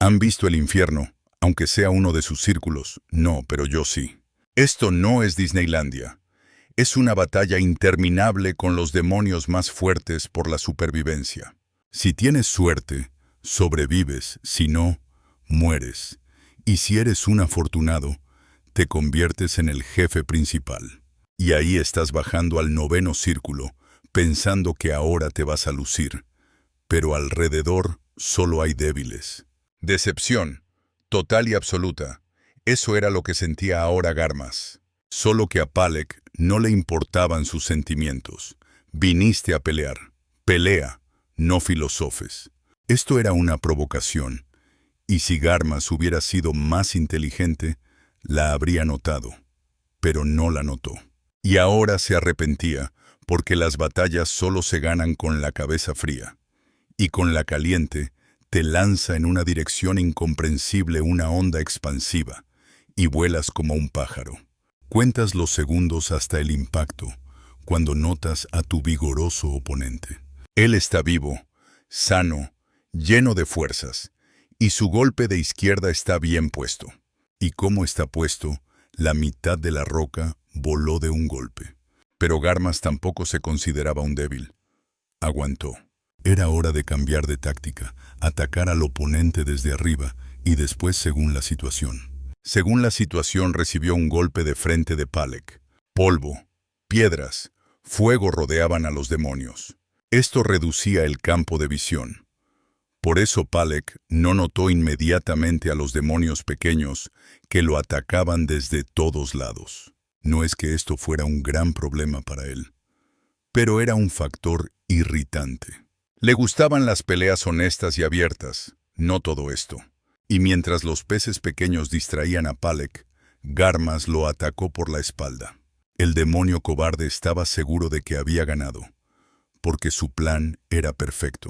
¿Han visto el infierno, aunque sea uno de sus círculos? No, pero yo sí. Esto no es Disneylandia. Es una batalla interminable con los demonios más fuertes por la supervivencia. Si tienes suerte, sobrevives; si no, mueres. Y si eres un afortunado, te conviertes en el jefe principal. Y ahí estás bajando al 9º círculo, pensando que ahora te vas a lucir. Pero alrededor solo hay débiles. Decepción, total y absoluta. Eso era lo que sentía ahora Garmas. Solo que a Palek no le importaban sus sentimientos. Viniste a pelear. Pelea, no filosofes. Esto era una provocación. Y si Garmas hubiera sido más inteligente, la habría notado. Pero no la notó. Y ahora se arrepentía, porque las batallas solo se ganan con la cabeza fría. Y con la caliente, te lanza en una dirección incomprensible una onda expansiva, y vuelas como un pájaro. Cuentas los segundos hasta el impacto, cuando notas a tu vigoroso oponente. Él está vivo, sano, lleno de fuerzas, y su golpe de izquierda está bien puesto. Y como está puesto, la mitad de la roca voló de un golpe. Pero Garmas tampoco se consideraba un débil. Aguantó. Era hora de cambiar de táctica, atacar al oponente desde arriba y después según la situación. Según la situación recibió un golpe de frente de Palek. Polvo, piedras, fuego rodeaban a los demonios. Esto reducía el campo de visión. Por eso Palek no notó inmediatamente a los demonios pequeños que lo atacaban desde todos lados. No es que esto fuera un gran problema para él, pero era un factor irritante. Le gustaban las peleas honestas y abiertas, no todo esto. Y mientras los peces pequeños distraían a Palek, Garmas lo atacó por la espalda. El demonio cobarde estaba seguro de que había ganado, porque su plan era perfecto.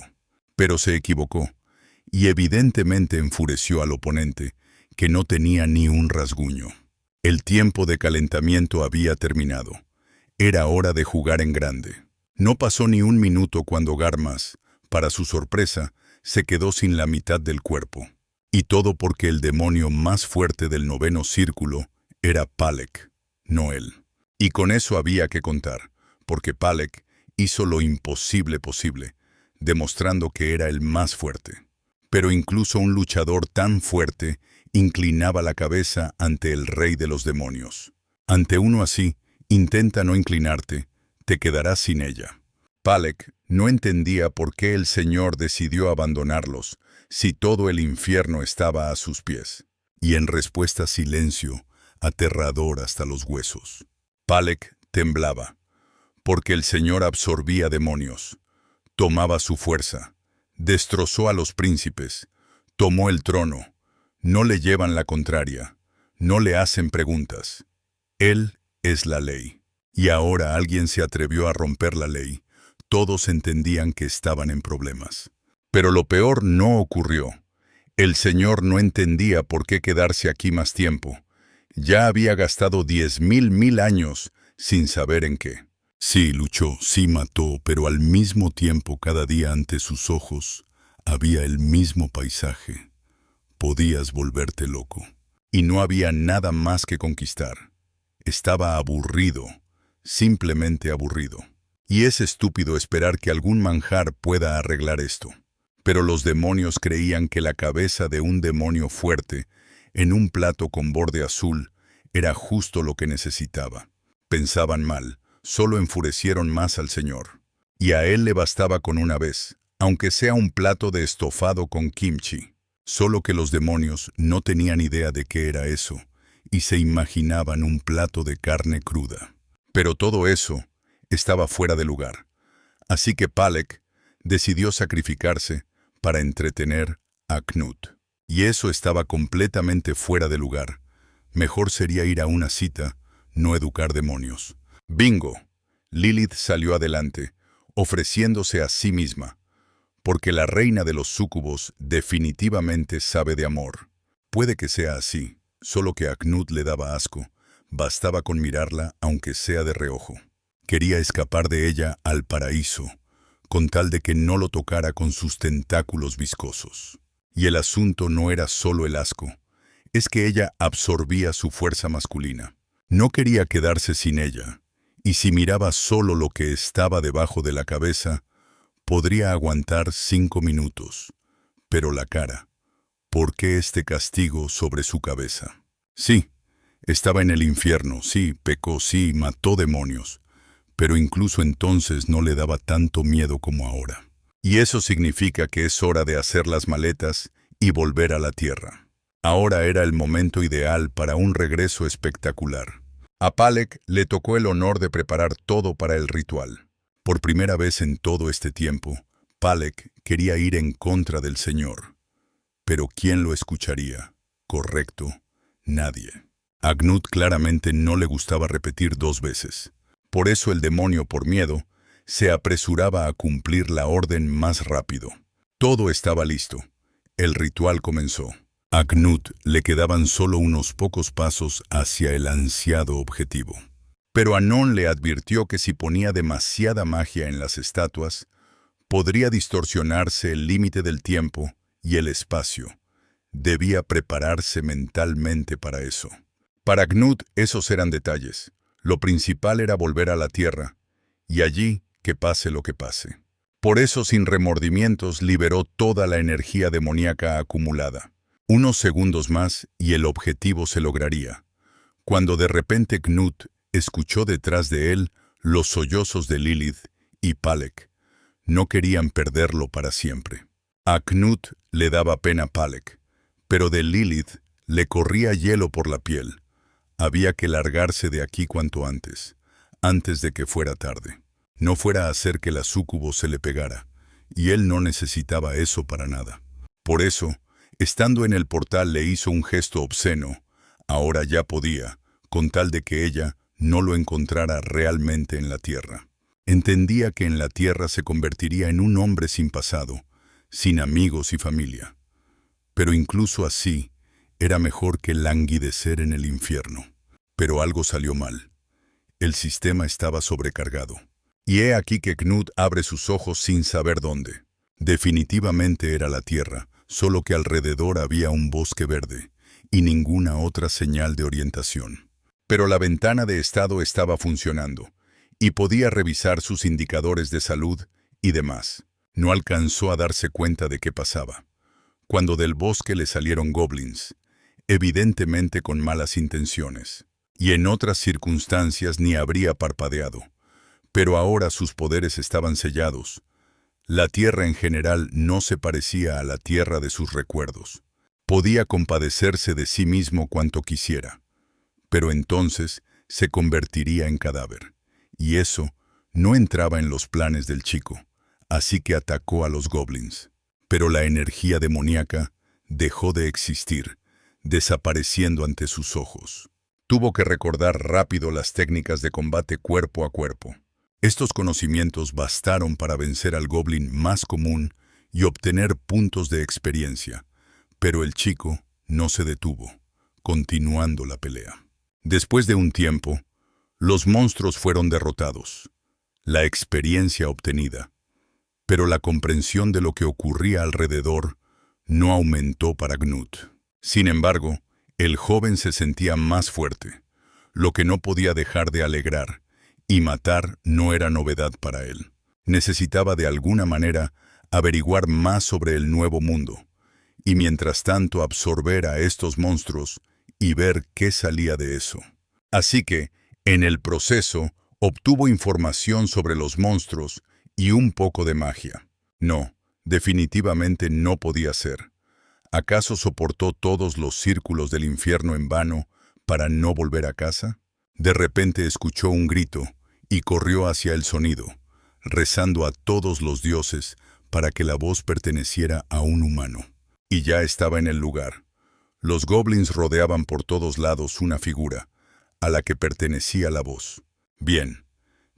Pero se equivocó, y evidentemente enfureció al oponente, que no tenía ni un rasguño. El tiempo de calentamiento había terminado. Era hora de jugar en grande. No pasó ni un minuto cuando Garmas, para su sorpresa, se quedó sin la mitad del cuerpo. Y todo porque el demonio más fuerte del 9º círculo era Palek, no él. Y con eso había que contar, porque Palek hizo lo imposible posible, demostrando que era el más fuerte. Pero incluso un luchador tan fuerte inclinaba la cabeza ante el rey de los demonios. Ante uno así, intenta no inclinarte, te quedarás sin ella. Palek no entendía por qué el Señor decidió abandonarlos, si todo el infierno estaba a sus pies. Y en respuesta silencio, aterrador hasta los huesos. Palek temblaba, porque el Señor absorbía demonios, tomaba su fuerza, destrozó a los príncipes, tomó el trono, no le llevan la contraria, no le hacen preguntas. Él es la ley. Y ahora alguien se atrevió a romper la ley. Todos entendían que estaban en problemas. Pero lo peor no ocurrió. El Señor no entendía por qué quedarse aquí más tiempo. Ya había gastado 10.000 años sin saber en qué. Sí luchó, sí mató, pero al mismo tiempo cada día ante sus ojos había el mismo paisaje. Podías volverte loco. Y no había nada más que conquistar. Estaba aburrido, simplemente aburrido. Y es estúpido esperar que algún manjar pueda arreglar esto. Pero los demonios creían que la cabeza de un demonio fuerte, en un plato con borde azul, era justo lo que necesitaba. Pensaban mal, solo enfurecieron más al Señor. Y a él le bastaba con una vez, aunque sea un plato de estofado con kimchi. Solo que los demonios no tenían idea de qué era eso, y se imaginaban un plato de carne cruda. Pero todo eso estaba fuera de lugar. Así que Palek decidió sacrificarse para entretener a Knut. Y eso estaba completamente fuera de lugar. Mejor sería ir a una cita, no educar demonios. Bingo. Lilith salió adelante, ofreciéndose a sí misma, porque la reina de los súcubos definitivamente sabe de amor. Puede que sea así, solo que a Knut le daba asco. Bastaba con mirarla, aunque sea de reojo. Quería escapar de ella al paraíso, con tal de que no lo tocara con sus tentáculos viscosos. Y el asunto no era solo el asco, es que ella absorbía su fuerza masculina. No quería quedarse sin ella, y si miraba solo lo que estaba debajo de la cabeza, podría aguantar 5 minutos. Pero la cara, ¿por qué este castigo sobre su cabeza? Sí, estaba en el infierno, sí, pecó, sí, mató demonios, pero incluso entonces no le daba tanto miedo como ahora. Y eso significa que es hora de hacer las maletas y volver a la tierra. Ahora era el momento ideal para un regreso espectacular. A Palek le tocó el honor de preparar todo para el ritual. Por primera vez en todo este tiempo, Palek quería ir en contra del Señor. Pero ¿quién lo escucharía? Correcto, nadie. A Knut claramente no le gustaba repetir 2 veces. Por eso el demonio, por miedo, se apresuraba a cumplir la orden más rápido. Todo estaba listo. El ritual comenzó. A Knut le quedaban solo unos pocos pasos hacia el ansiado objetivo. Pero Anon le advirtió que si ponía demasiada magia en las estatuas, podría distorsionarse el límite del tiempo y el espacio. Debía prepararse mentalmente para eso. Para Knut esos eran detalles. Lo principal era volver a la tierra, y allí que pase lo que pase. Por eso, sin remordimientos, liberó toda la energía demoníaca acumulada. Unos segundos más y el objetivo se lograría, cuando de repente Knut escuchó detrás de él los sollozos de Lilith y Palek. No querían perderlo para siempre. A Knut le daba pena Palek, pero de Lilith le corría hielo por la piel. Había que largarse de aquí cuanto antes de que fuera tarde. No fuera a hacer que la súcubo se le pegara, y él no necesitaba eso para nada. Por eso, estando en el portal le hizo un gesto obsceno. Ahora ya podía, con tal de que ella no lo encontrara realmente en la tierra. Entendía que en la tierra se convertiría en un hombre sin pasado, sin amigos y familia. Pero incluso así, era mejor que languidecer en el infierno. Pero algo salió mal. El sistema estaba sobrecargado. Y he aquí que Knut abre sus ojos sin saber dónde. Definitivamente era la tierra, solo que alrededor había un bosque verde y ninguna otra señal de orientación. Pero la ventana de estado estaba funcionando y podía revisar sus indicadores de salud y demás. No alcanzó a darse cuenta de qué pasaba, cuando del bosque le salieron goblins, evidentemente con malas intenciones, y en otras circunstancias ni habría parpadeado. Pero ahora sus poderes estaban sellados. La tierra en general no se parecía a la tierra de sus recuerdos. Podía compadecerse de sí mismo cuanto quisiera, pero entonces se convertiría en cadáver. Y eso no entraba en los planes del chico, así que atacó a los goblins. Pero la energía demoníaca dejó de existir, desapareciendo ante sus ojos. Tuvo que recordar rápido las técnicas de combate cuerpo a cuerpo. Estos conocimientos bastaron para vencer al goblin más común y obtener puntos de experiencia, pero el chico no se detuvo, continuando la pelea. Después de un tiempo, los monstruos fueron derrotados, la experiencia obtenida, pero la comprensión de lo que ocurría alrededor no aumentó para Knut. Sin embargo, el joven se sentía más fuerte, lo que no podía dejar de alegrar, y matar no era novedad para él. Necesitaba de alguna manera averiguar más sobre el nuevo mundo, y mientras tanto absorber a estos monstruos y ver qué salía de eso. Así que, en el proceso, obtuvo información sobre los monstruos y un poco de magia. No, definitivamente no podía ser. ¿Acaso soportó todos los círculos del infierno en vano para no volver a casa? De repente escuchó un grito y corrió hacia el sonido, rezando a todos los dioses para que la voz perteneciera a un humano. Y ya estaba en el lugar. Los goblins rodeaban por todos lados una figura, a la que pertenecía la voz. Bien,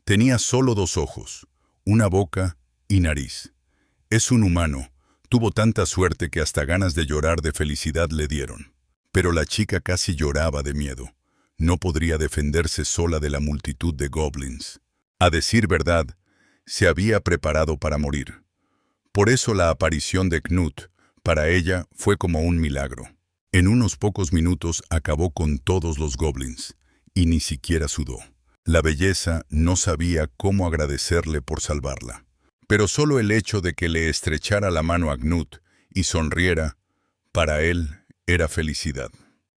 tenía solo 2 ojos, una boca y nariz. Es un humano. Tuvo tanta suerte que hasta ganas de llorar de felicidad le dieron. Pero la chica casi lloraba de miedo. No podría defenderse sola de la multitud de goblins. A decir verdad, se había preparado para morir. Por eso la aparición de Knut Para ella fue como un milagro. En unos pocos minutos acabó con todos los goblins, y ni siquiera sudó. La belleza no sabía cómo agradecerle por salvarla. Pero solo el hecho de que le estrechara la mano a Knut y sonriera, para él era felicidad.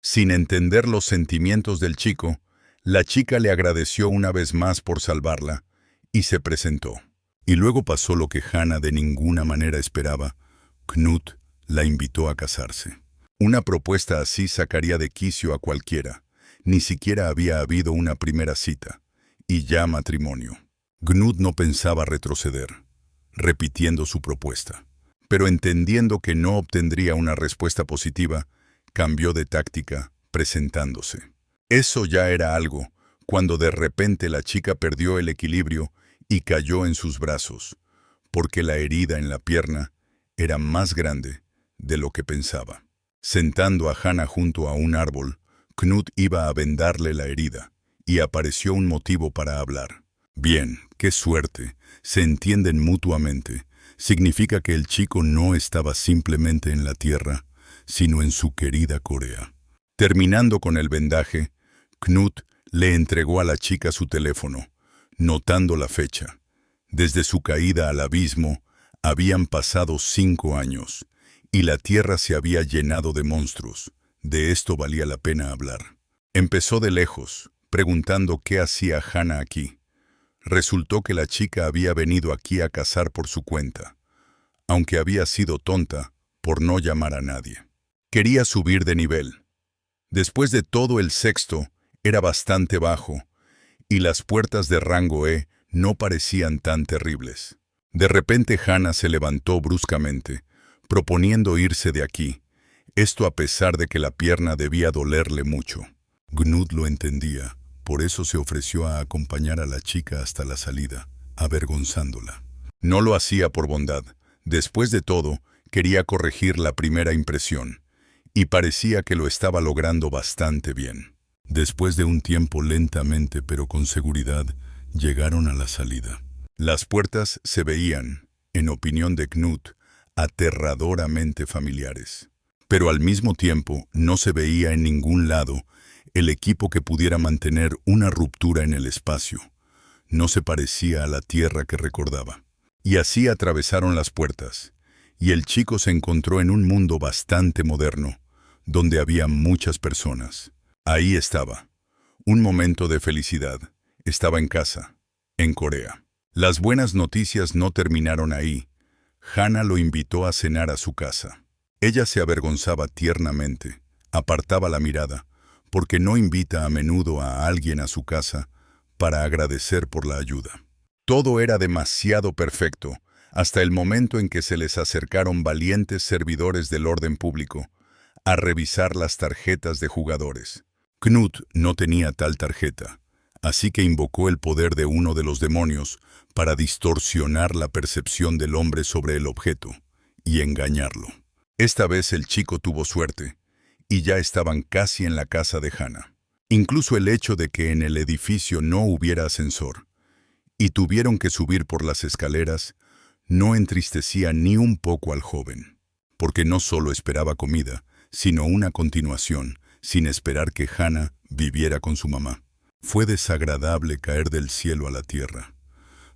Sin entender los sentimientos del chico, la chica le agradeció una vez más por salvarla y se presentó. Y luego pasó lo que Hana de ninguna manera esperaba. Knut la invitó a casarse. Una propuesta así sacaría de quicio a cualquiera. Ni siquiera había habido una primera cita, y ya matrimonio. Knut no pensaba retroceder, repitiendo su propuesta. Pero entendiendo que no obtendría una respuesta positiva, cambió de táctica, presentándose. Eso ya era algo, cuando de repente la chica perdió el equilibrio y cayó en sus brazos, porque la herida en la pierna era más grande de lo que pensaba. Sentando a Hana junto a un árbol, Knut iba a vendarle la herida, y apareció un motivo para hablar. Bien, qué suerte, se entienden mutuamente. Significa que el chico no estaba simplemente en la tierra, sino en su querida Corea. Terminando con el vendaje, Knut le entregó a la chica su teléfono, notando la fecha. Desde su caída al abismo, habían pasado 5 años, y la tierra se había llenado de monstruos. De esto valía la pena hablar. Empezó de lejos, preguntando qué hacía Hana aquí. Resultó que la chica había venido aquí a cazar por su cuenta, aunque había sido tonta por no llamar a nadie. Quería subir de nivel. Después de todo, el sexto era bastante bajo, y las puertas de rango E no parecían tan terribles. De repente Hana se levantó bruscamente, proponiendo irse de aquí, esto a pesar de que la pierna debía dolerle mucho. Knut lo entendía, por eso se ofreció a acompañar a la chica hasta la salida, avergonzándola. No lo hacía por bondad. Después de todo, quería corregir la primera impresión, y parecía que lo estaba logrando bastante bien. Después de un tiempo, lentamente pero con seguridad, llegaron a la salida. Las puertas se veían, en opinión de Knut, aterradoramente familiares. Pero al mismo tiempo no se veía en ningún lado el equipo que pudiera mantener una ruptura en el espacio. No se parecía a la tierra que recordaba. Y así atravesaron las puertas, y el chico se encontró en un mundo bastante moderno, donde había muchas personas. Ahí estaba. Un momento de felicidad. Estaba en casa, en Corea. Las buenas noticias no terminaron ahí. Hana lo invitó a cenar a su casa. Ella se avergonzaba tiernamente, apartaba la mirada, porque no invita a menudo a alguien a su casa para agradecer por la ayuda. Todo era demasiado perfecto, hasta el momento en que se les acercaron valientes servidores del orden público a revisar las tarjetas de jugadores. Knut no tenía tal tarjeta, así que invocó el poder de uno de los demonios para distorsionar la percepción del hombre sobre el objeto y engañarlo. Esta vez el chico tuvo suerte, y ya estaban casi en la casa de Hana. Incluso el hecho de que en el edificio no hubiera ascensor, y tuvieron que subir por las escaleras, no entristecía ni un poco al joven, porque no solo esperaba comida, sino una continuación, sin esperar que Hana viviera con su mamá. Fue desagradable caer del cielo a la tierra,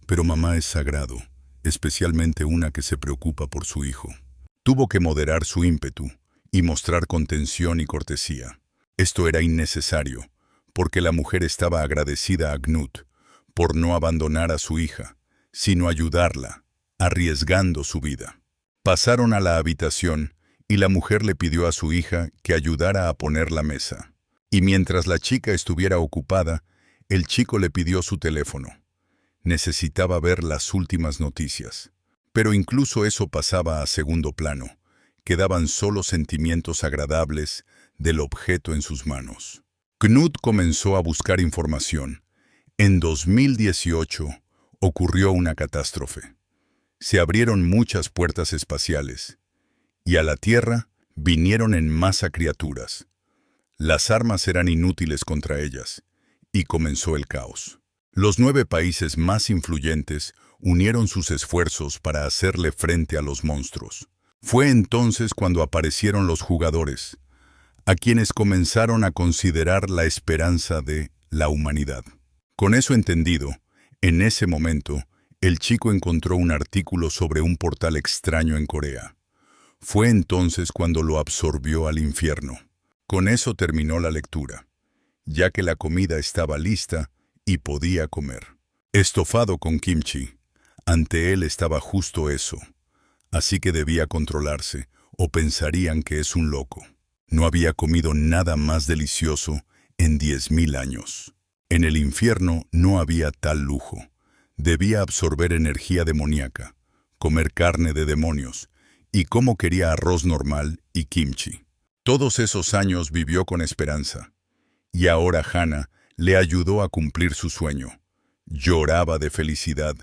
pero mamá es sagrado, especialmente una que se preocupa por su hijo. Tuvo que moderar su ímpetu y mostrar contención y cortesía. Esto era innecesario, porque la mujer estaba agradecida a Knut por no abandonar a su hija, sino ayudarla, arriesgando su vida. Pasaron a la habitación y la mujer le pidió a su hija que ayudara a poner la mesa. Y mientras la chica estuviera ocupada, el chico le pidió su teléfono. Necesitaba ver las últimas noticias. Pero incluso eso pasaba a segundo plano. Quedaban solo sentimientos agradables del objeto en sus manos. Knut comenzó a buscar información. En 2018 ocurrió una catástrofe. Se abrieron muchas puertas espaciales, y a la Tierra vinieron en masa criaturas. Las armas eran inútiles contra ellas, y comenzó el caos. Los 9 países más influyentes unieron sus esfuerzos para hacerle frente a los monstruos. Fue entonces cuando aparecieron los jugadores, a quienes comenzaron a considerar la esperanza de la humanidad. Con eso entendido, en ese momento, el chico encontró un artículo sobre un portal extraño en Corea. Fue entonces cuando lo absorbió al infierno. Con eso terminó la lectura, ya que la comida estaba lista y podía comer. Estofado con kimchi. Ante él estaba justo eso. Así que debía controlarse, o pensarían que es un loco. No había comido nada más delicioso en 10.000 años. En el infierno no había tal lujo. Debía absorber energía demoníaca, comer carne de demonios, y cómo quería arroz normal y kimchi. Todos esos años vivió con esperanza. Y ahora Hana le ayudó a cumplir su sueño. Lloraba de felicidad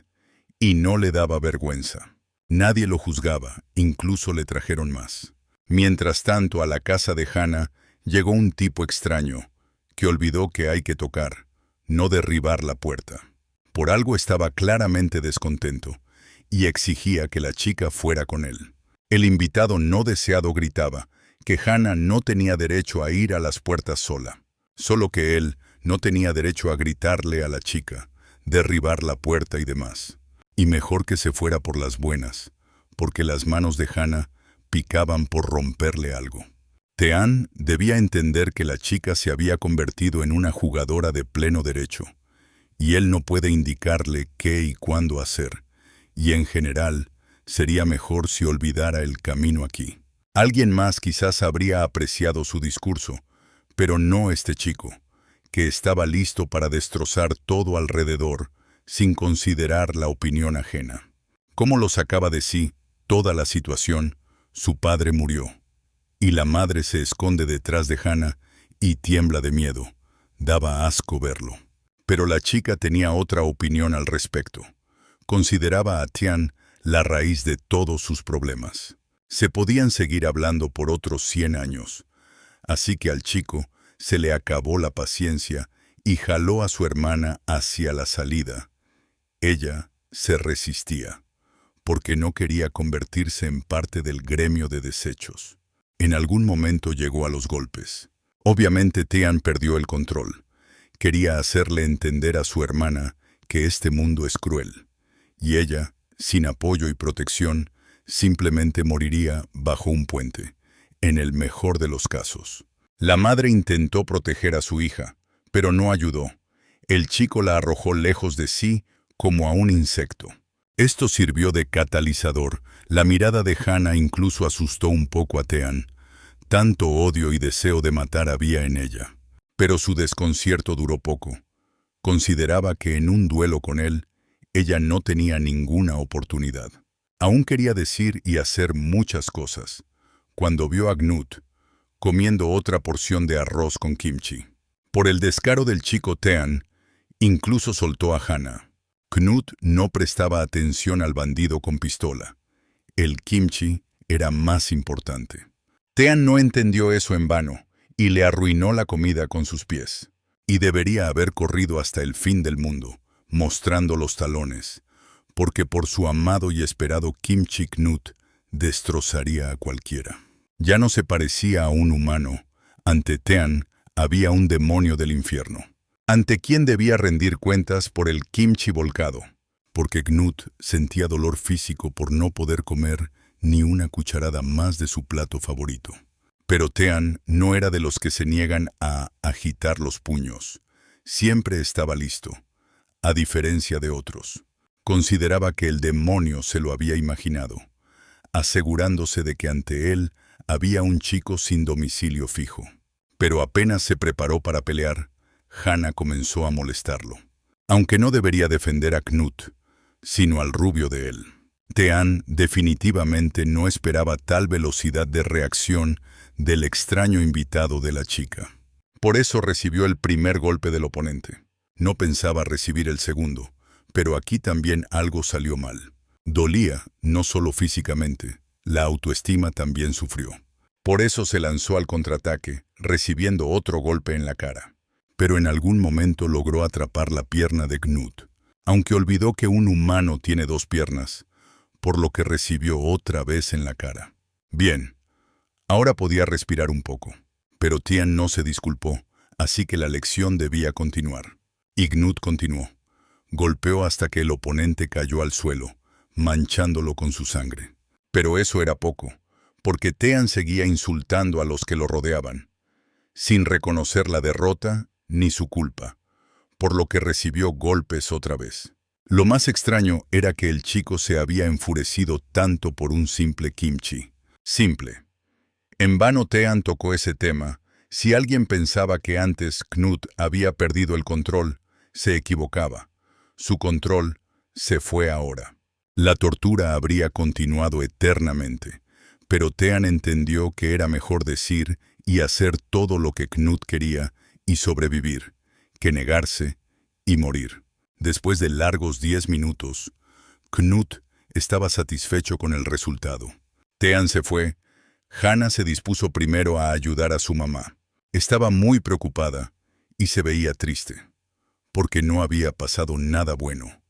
y no le daba vergüenza. Nadie lo juzgaba, incluso le trajeron más. Mientras tanto, a la casa de Hana llegó un tipo extraño, que olvidó que hay que tocar, no derribar la puerta. Por algo estaba claramente descontento, y exigía que la chica fuera con él. El invitado no deseado gritaba que Hana no tenía derecho a ir a las puertas sola, solo que él no tenía derecho a gritarle a la chica, derribar la puerta y demás. Y mejor que se fuera por las buenas, porque las manos de Hana picaban por romperle algo. Tean debía entender que la chica se había convertido en una jugadora de pleno derecho, y él no puede indicarle qué y cuándo hacer, y en general sería mejor si olvidara el camino aquí. Alguien más quizás habría apreciado su discurso, pero no este chico, que estaba listo para destrozar todo alrededor sin considerar la opinión ajena. Como lo sacaba de sí toda la situación, su padre murió, y la madre se esconde detrás de Hana y tiembla de miedo. Daba asco verlo. Pero la chica tenía otra opinión al respecto. Consideraba a Tian la raíz de todos sus problemas. Se podían seguir hablando por otros 100 años. Así que al chico se le acabó la paciencia y jaló a su hermana hacia la salida. Ella se resistía, porque no quería convertirse en parte del gremio de desechos. En algún momento llegó a los golpes. Obviamente Tian perdió el control. Quería hacerle entender a su hermana que este mundo es cruel, y ella, sin apoyo y protección, simplemente moriría bajo un puente, en el mejor de los casos. La madre intentó proteger a su hija, pero no ayudó. El chico la arrojó lejos de sí como a un insecto. Esto sirvió de catalizador. La mirada de Hana incluso asustó un poco a Tean. Tanto odio y deseo de matar había en ella. Pero su desconcierto duró poco. Consideraba que en un duelo con él, ella no tenía ninguna oportunidad. Aún quería decir y hacer muchas cosas, cuando vio a Knut comiendo otra porción de arroz con kimchi. Por el descaro del chico Tean, incluso soltó a Hana. Knut no prestaba atención al bandido con pistola. El kimchi era más importante. Tean no entendió eso en vano y le arruinó la comida con sus pies. Y debería haber corrido hasta el fin del mundo, mostrando los talones, porque por su amado y esperado kimchi Knut destrozaría a cualquiera. Ya no se parecía a un humano. Ante Tean había un demonio del infierno, ante quien debía rendir cuentas por el kimchi volcado, porque Knut sentía dolor físico por no poder comer ni una cucharada más de su plato favorito. Pero Tean no era de los que se niegan a agitar los puños. Siempre estaba listo, a diferencia de otros. Consideraba que el demonio se lo había imaginado, asegurándose de que ante él había un chico sin domicilio fijo. Pero apenas se preparó para pelear, Hana comenzó a molestarlo. Aunque no debería defender a Knut, sino al rubio de él. Tean definitivamente no esperaba tal velocidad de reacción del extraño invitado de la chica. Por eso recibió el primer golpe del oponente. No pensaba recibir el segundo, pero aquí también algo salió mal. Dolía, no solo físicamente, la autoestima también sufrió. Por eso se lanzó al contraataque, recibiendo otro golpe en la cara. Pero en algún momento logró atrapar la pierna de Knut, aunque olvidó que un humano tiene 2 piernas, por lo que recibió otra vez en la cara. Bien, ahora podía respirar un poco. Pero Tian no se disculpó, así que la lección debía continuar. Y Knut continuó. Golpeó hasta que el oponente cayó al suelo, manchándolo con su sangre. Pero eso era poco, porque Tean seguía insultando a los que lo rodeaban, sin reconocer la derrota ni su culpa, por lo que recibió golpes otra vez. Lo más extraño era que el chico se había enfurecido tanto por un simple kimchi. Simple. En vano Tean tocó ese tema. Si alguien pensaba que antes Knut había perdido el control, se equivocaba. Su control se fue ahora. La tortura habría continuado eternamente, pero Tean entendió que era mejor decir y hacer todo lo que Knut quería y sobrevivir, que negarse y morir. Después de largos 10 minutos, Knut estaba satisfecho con el resultado. Tean se fue. Hana se dispuso primero a ayudar a su mamá. Estaba muy preocupada y se veía triste, porque no había pasado nada bueno,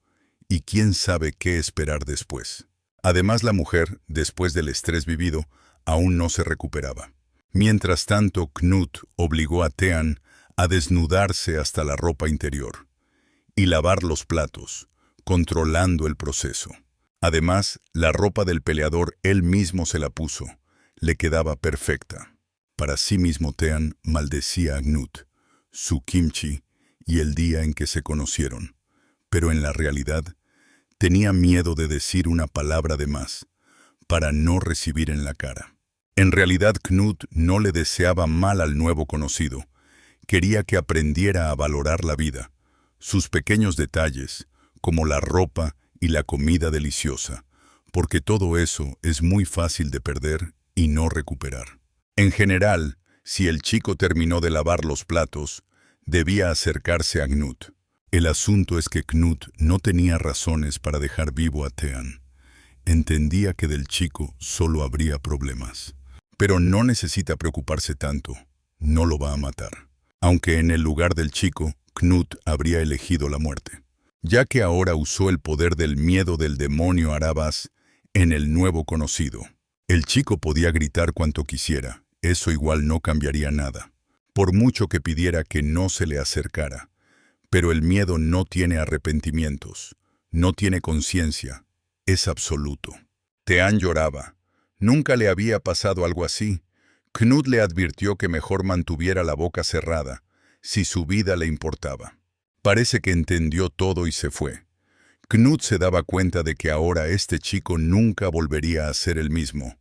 y quién sabe qué esperar después. Además, la mujer, después del estrés vivido, aún no se recuperaba. Mientras tanto, Knut obligó a Tean a desnudarse hasta la ropa interior y lavar los platos, controlando el proceso. Además, la ropa del peleador él mismo se la puso. Le quedaba perfecta. Para sí mismo Tean maldecía a Knut, su kimchi y el día en que se conocieron. Pero en la realidad, tenía miedo de decir una palabra de más, para no recibir en la cara. En realidad Knut no le deseaba mal al nuevo conocido. Quería que aprendiera a valorar la vida, sus pequeños detalles, como la ropa y la comida deliciosa, porque todo eso es muy fácil de perder y no recuperar. En general, si el chico terminó de lavar los platos, debía acercarse a Knut. El asunto es que Knut no tenía razones para dejar vivo a Tean. Entendía que del chico solo habría problemas. Pero no necesita preocuparse tanto, no lo va a matar. Aunque en el lugar del chico, Knut habría elegido la muerte, ya que ahora usó el poder del miedo del demonio Arabas en el nuevo conocido. El chico podía gritar cuanto quisiera, eso igual no cambiaría nada, por mucho que pidiera que no se le acercara. Pero el miedo no tiene arrepentimientos, no tiene conciencia, es absoluto. Tean lloraba. Nunca le había pasado algo así. Knut le advirtió que mejor mantuviera la boca cerrada, si su vida le importaba. Parece que entendió todo y se fue. Knut se daba cuenta de que ahora este chico nunca volvería a ser el mismo,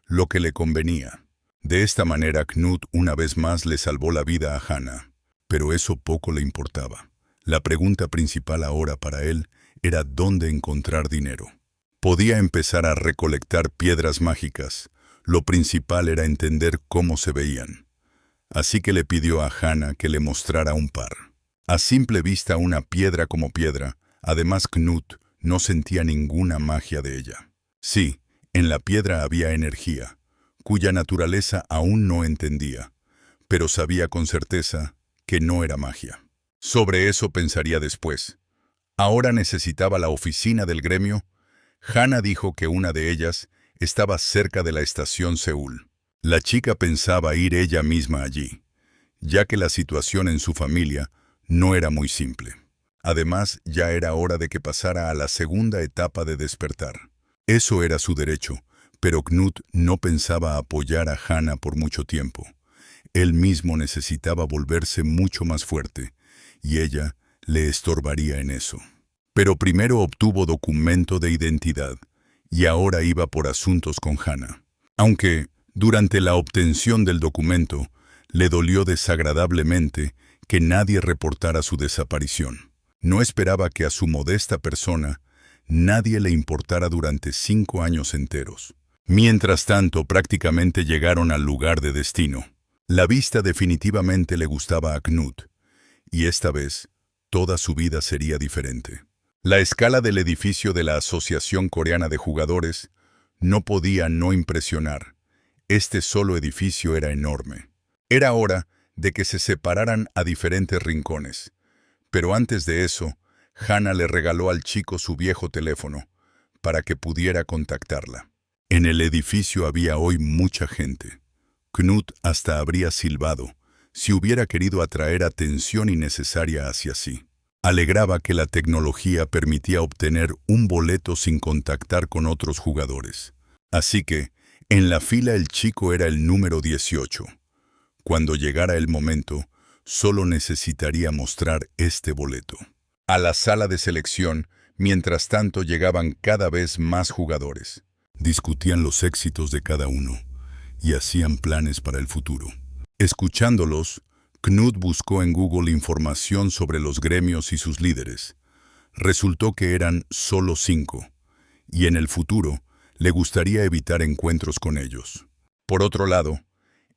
lo que le convenía. De esta manera Knut una vez más le salvó la vida a Hana, pero eso poco le importaba. La pregunta principal ahora para él era dónde encontrar dinero. Podía empezar a recolectar piedras mágicas, lo principal era entender cómo se veían. Así que le pidió a Hana que le mostrara un par. A simple vista una piedra como piedra, además Knut no sentía ninguna magia de ella. Sí, en la piedra había energía, cuya naturaleza aún no entendía, pero sabía con certeza que no era magia. Sobre eso pensaría después. Ahora necesitaba la oficina del gremio. Hana dijo que una de ellas estaba cerca de la estación Seúl. La chica pensaba ir ella misma allí, ya que la situación en su familia no era muy simple. Además, ya era hora de que pasara a la segunda etapa de despertar. Eso era su derecho, pero Knut no pensaba apoyar a Hana por mucho tiempo. Él mismo necesitaba volverse mucho más fuerte, y ella le estorbaría en eso. Pero primero obtuvo documento de identidad, y ahora iba por asuntos con Hana. Aunque, durante la obtención del documento, le dolió desagradablemente que nadie reportara su desaparición. No esperaba que a su modesta persona nadie le importara durante 5 años enteros. Mientras tanto, prácticamente llegaron al lugar de destino. La vista definitivamente le gustaba a Knut, y esta vez, toda su vida sería diferente. La escala del edificio de la Asociación Coreana de Jugadores no podía no impresionar. Este solo edificio era enorme. Era hora de que se separaran a diferentes rincones. Pero antes de eso, Hana le regaló al chico su viejo teléfono, para que pudiera contactarla. En el edificio había hoy mucha gente. Knut hasta habría silbado, si hubiera querido atraer atención innecesaria hacia sí. Alegraba que la tecnología permitía obtener un boleto sin contactar con otros jugadores. Así que, en la fila el chico era el número 18. Cuando llegara el momento, solo necesitaría mostrar este boleto. A la sala de selección, mientras tanto llegaban cada vez más jugadores. Discutían los éxitos de cada uno y hacían planes para el futuro. Escuchándolos, Knut buscó en Google información sobre los gremios y sus líderes. Resultó que eran solo 5, y en el futuro le gustaría evitar encuentros con ellos. Por otro lado,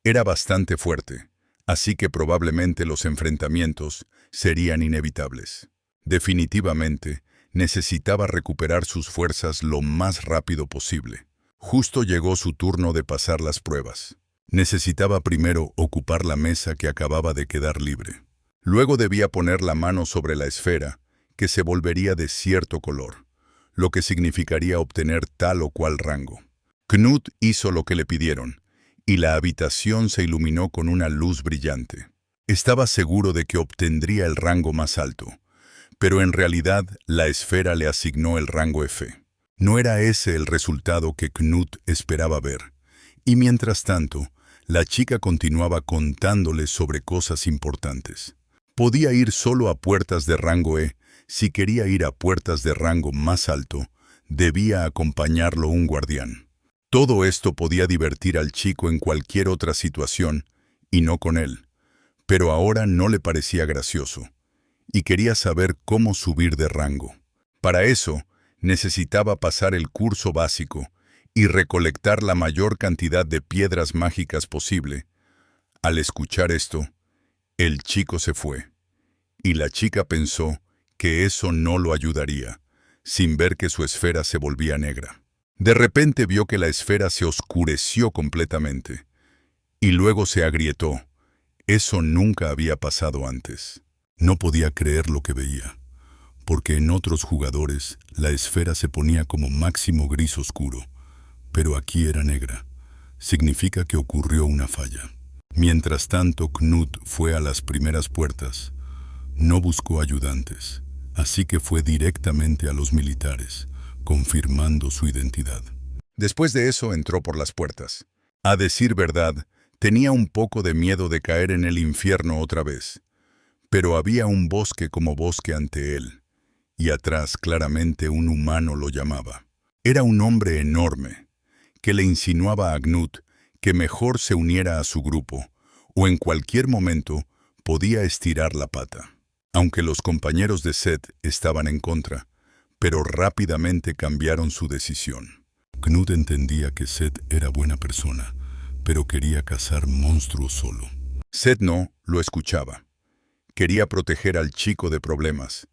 era bastante fuerte, así que probablemente los enfrentamientos serían inevitables. Definitivamente, necesitaba recuperar sus fuerzas lo más rápido posible. Justo llegó su turno de pasar las pruebas. Necesitaba primero ocupar la mesa que acababa de quedar libre. Luego debía poner la mano sobre la esfera, que se volvería de cierto color, lo que significaría obtener tal o cual rango. Knut hizo lo que le pidieron, y la habitación se iluminó con una luz brillante. Estaba seguro de que obtendría el rango más alto, pero en realidad la esfera le asignó el rango F. No era ese el resultado que Knut esperaba ver, y mientras tanto, la chica continuaba contándole sobre cosas importantes. Podía ir solo a puertas de rango E. Si quería ir a puertas de rango más alto, debía acompañarlo un guardián. Todo esto podía divertir al chico en cualquier otra situación, y no con él. Pero ahora no le parecía gracioso, y quería saber cómo subir de rango. Para eso, necesitaba pasar el curso básico y recolectar la mayor cantidad de piedras mágicas posible. Al escuchar esto, el chico se fue, y la chica pensó que eso no lo ayudaría, sin ver que su esfera se volvía negra. De repente vio que la esfera se oscureció completamente, y luego se agrietó. Eso nunca había pasado antes. No podía creer lo que veía, porque en otros jugadores la esfera se ponía como máximo gris oscuro, pero aquí era negra. Significa que ocurrió una falla. Mientras tanto, Knut fue a las primeras puertas. No buscó ayudantes, así que fue directamente a los militares, confirmando su identidad. Después de eso entró por las puertas. A decir verdad, tenía un poco de miedo de caer en el infierno otra vez. Pero había un bosque como bosque ante él, y atrás claramente un humano lo llamaba. Era un hombre enorme, que le insinuaba a Knut que mejor se uniera a su grupo, o en cualquier momento podía estirar la pata. Aunque los compañeros de Seth estaban en contra, pero rápidamente cambiaron su decisión. Knut entendía que Seth era buena persona, pero quería cazar monstruos solo. Seth no lo escuchaba. Quería proteger al chico de problemas,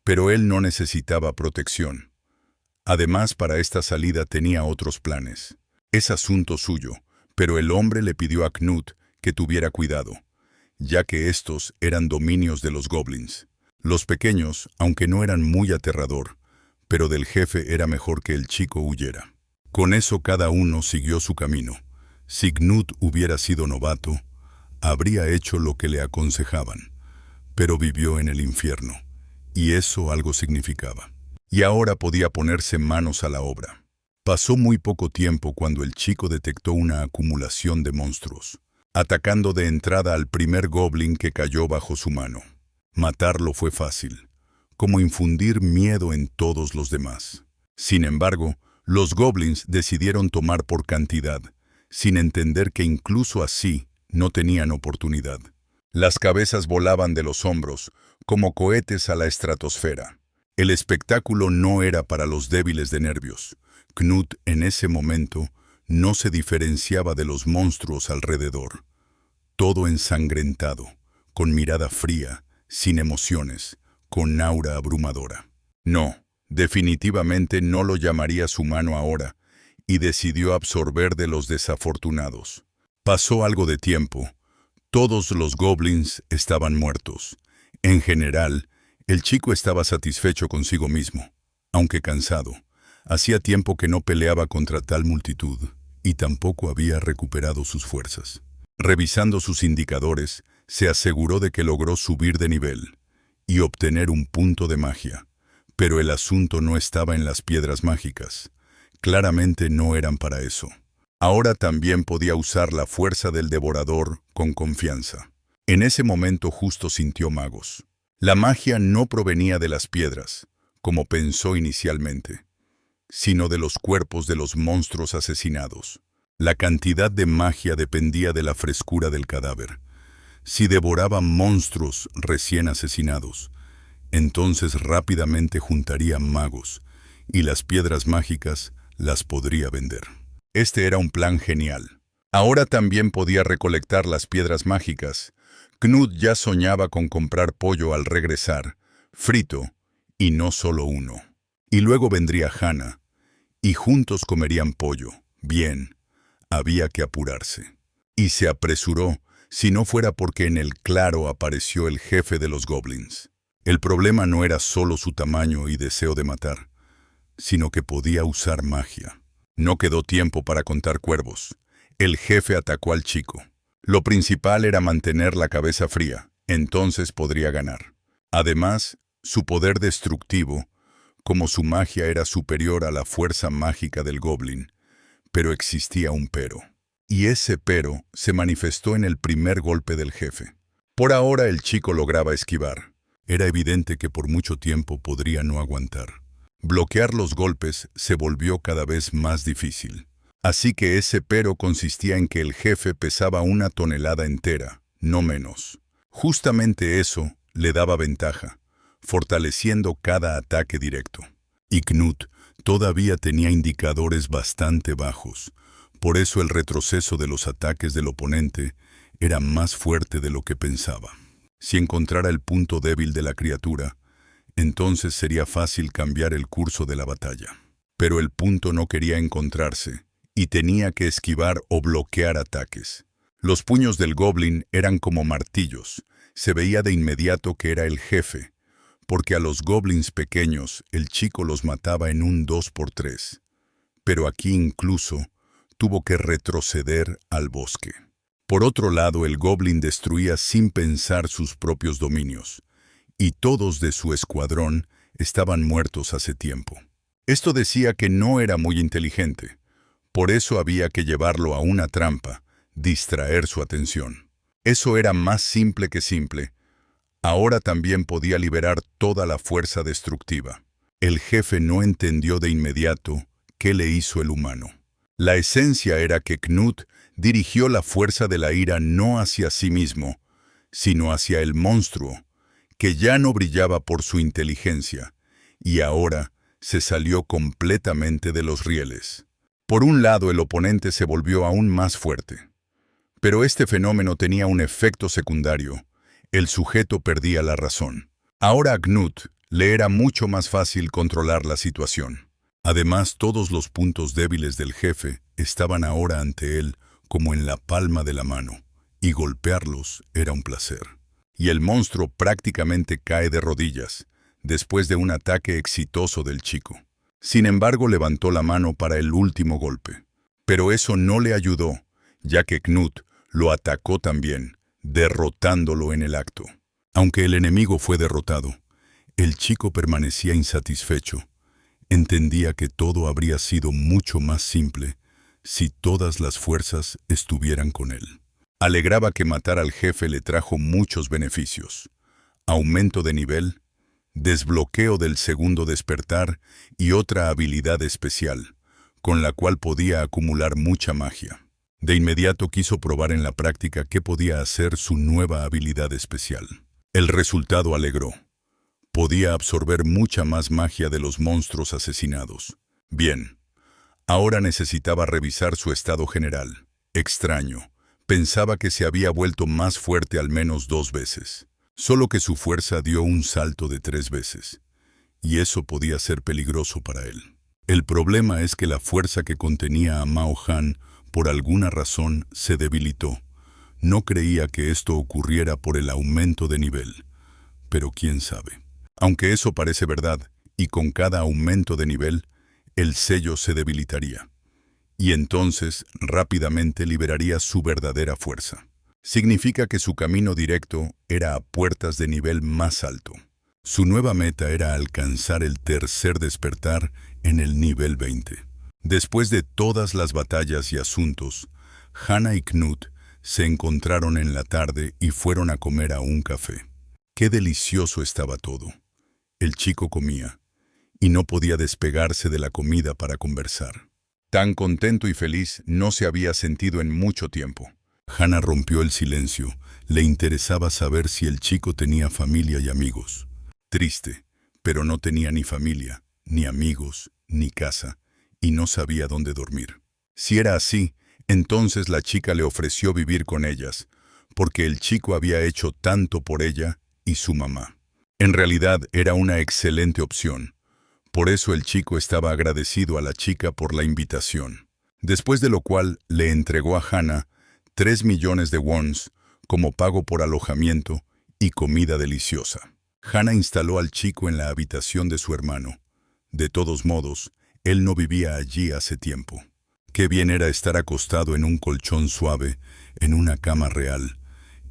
pero él no necesitaba protección. Además, para esta salida tenía otros planes. Es asunto suyo, pero el hombre le pidió a Knut que tuviera cuidado, ya que estos eran dominios de los goblins. Los pequeños, aunque no eran muy aterrador, pero del jefe era mejor que el chico huyera. Con eso cada uno siguió su camino. Si Knut hubiera sido novato, habría hecho lo que le aconsejaban, pero vivió en el infierno, y eso algo significaba. Y ahora podía ponerse manos a la obra. Pasó muy poco tiempo cuando el chico detectó una acumulación de monstruos, atacando de entrada al primer goblin que cayó bajo su mano. Matarlo fue fácil, como infundir miedo en todos los demás. Sin embargo, los goblins decidieron tomar por cantidad, sin entender que incluso así no tenían oportunidad. Las cabezas volaban de los hombros, como cohetes a la estratosfera. El espectáculo no era para los débiles de nervios. Knut en ese momento no se diferenciaba de los monstruos alrededor. Todo ensangrentado, con mirada fría, sin emociones, con aura abrumadora. No, definitivamente no lo llamaría su mano ahora, y decidió absorber de los desafortunados. Pasó algo de tiempo. Todos los goblins estaban muertos. En general, el chico estaba satisfecho consigo mismo, aunque cansado. Hacía tiempo que no peleaba contra tal multitud, y tampoco había recuperado sus fuerzas. Revisando sus indicadores, se aseguró de que logró subir de nivel y obtener un punto de magia. Pero el asunto no estaba en las piedras mágicas. Claramente no eran para eso. Ahora también podía usar la fuerza del devorador con confianza. En ese momento justo sintió magos. La magia no provenía de las piedras, como pensó inicialmente, sino de los cuerpos de los monstruos asesinados. La cantidad de magia dependía de la frescura del cadáver. Si devoraba monstruos recién asesinados, entonces rápidamente juntaría magos, y las piedras mágicas las podría vender. Este era un plan genial. Ahora también podía recolectar las piedras mágicas. Knut ya soñaba con comprar pollo al regresar, frito, y no solo uno. Y luego vendría Hannah, y juntos comerían pollo. Bien, había que apurarse. Y se apresuró, si no fuera porque en el claro apareció el jefe de los goblins. El problema no era solo su tamaño y deseo de matar, sino que podía usar magia. No quedó tiempo para contar cuervos. El jefe atacó al chico. Lo principal era mantener la cabeza fría, entonces podría ganar. Además, su poder destructivo, como su magia era superior a la fuerza mágica del goblin, pero existía un pero. Y ese pero se manifestó en el primer golpe del jefe. Por ahora el chico lograba esquivar. Era evidente que por mucho tiempo podría no aguantar. Bloquear los golpes se volvió cada vez más difícil. Así que ese pero consistía en que el jefe pesaba 1 tonelada entera, no menos. Justamente eso le daba ventaja, fortaleciendo cada ataque directo. Y Knut todavía tenía indicadores bastante bajos, por eso el retroceso de los ataques del oponente era más fuerte de lo que pensaba. Si encontrara el punto débil de la criatura, entonces sería fácil cambiar el curso de la batalla. Pero el punto no quería encontrarse, y tenía que esquivar o bloquear ataques. Los puños del goblin eran como martillos. Se veía de inmediato que era el jefe, porque a los goblins pequeños el chico los mataba en un 2×3. Pero aquí incluso tuvo que retroceder al bosque. Por otro lado, el goblin destruía sin pensar sus propios dominios, y todos de su escuadrón estaban muertos hace tiempo. Esto decía que no era muy inteligente. Por eso había que llevarlo a una trampa, distraer su atención. Eso era más simple que simple. Ahora también podía liberar toda la fuerza destructiva. El jefe no entendió de inmediato qué le hizo el humano. La esencia era que Knut dirigió la fuerza de la ira no hacia sí mismo, sino hacia el monstruo, que ya no brillaba por su inteligencia, y ahora se salió completamente de los rieles. Por un lado, el oponente se volvió aún más fuerte. Pero este fenómeno tenía un efecto secundario. El sujeto perdía la razón. Ahora a Knut le era mucho más fácil controlar la situación. Además, todos los puntos débiles del jefe estaban ahora ante él como en la palma de la mano, y golpearlos era un placer. Y el monstruo prácticamente cae de rodillas, después de un ataque exitoso del chico. Sin embargo, levantó la mano para el último golpe. Pero eso no le ayudó, ya que Knut lo atacó también, derrotándolo en el acto. Aunque el enemigo fue derrotado, el chico permanecía insatisfecho. Entendía que todo habría sido mucho más simple si todas las fuerzas estuvieran con él. Alegraba que matar al jefe le trajo muchos beneficios. Aumento de nivel, desbloqueo del segundo despertar y otra habilidad especial, con la cual podía acumular mucha magia. De inmediato quiso probar en la práctica qué podía hacer su nueva habilidad especial. El resultado alegró. Podía absorber mucha más magia de los monstruos asesinados. Bien, ahora necesitaba revisar su estado general. Extraño. Pensaba que se había vuelto más fuerte al menos 2 veces. Solo que su fuerza dio un salto de 3 veces. Y eso podía ser peligroso para él. El problema es que la fuerza que contenía a Mao Han, por alguna razón, se debilitó. No creía que esto ocurriera por el aumento de nivel. Pero quién sabe. Aunque eso parece verdad, y con cada aumento de nivel, el sello se debilitaría. Y entonces rápidamente liberaría su verdadera fuerza. Significa que su camino directo era a puertas de nivel más alto. Su nueva meta era alcanzar el tercer despertar en el nivel 20. Después de todas las batallas y asuntos, Hannah y Knut se encontraron en la tarde y fueron a comer a un café. Qué delicioso estaba todo. El chico comía, y no podía despegarse de la comida para conversar. Tan contento y feliz no se había sentido en mucho tiempo. Hannah rompió el silencio. Le interesaba saber si el chico tenía familia y amigos. Triste, pero no tenía ni familia, ni amigos, ni casa, y no sabía dónde dormir. Si era así, entonces la chica le ofreció vivir con ellas, porque el chico había hecho tanto por ella y su mamá. En realidad era una excelente opción. Por eso el chico estaba agradecido a la chica por la invitación. Después de lo cual le entregó a Hannah 3 millones de wons como pago por alojamiento y comida deliciosa. Hannah instaló al chico en la habitación de su hermano. De todos modos, él no vivía allí hace tiempo. Qué bien era estar acostado en un colchón suave, en una cama real.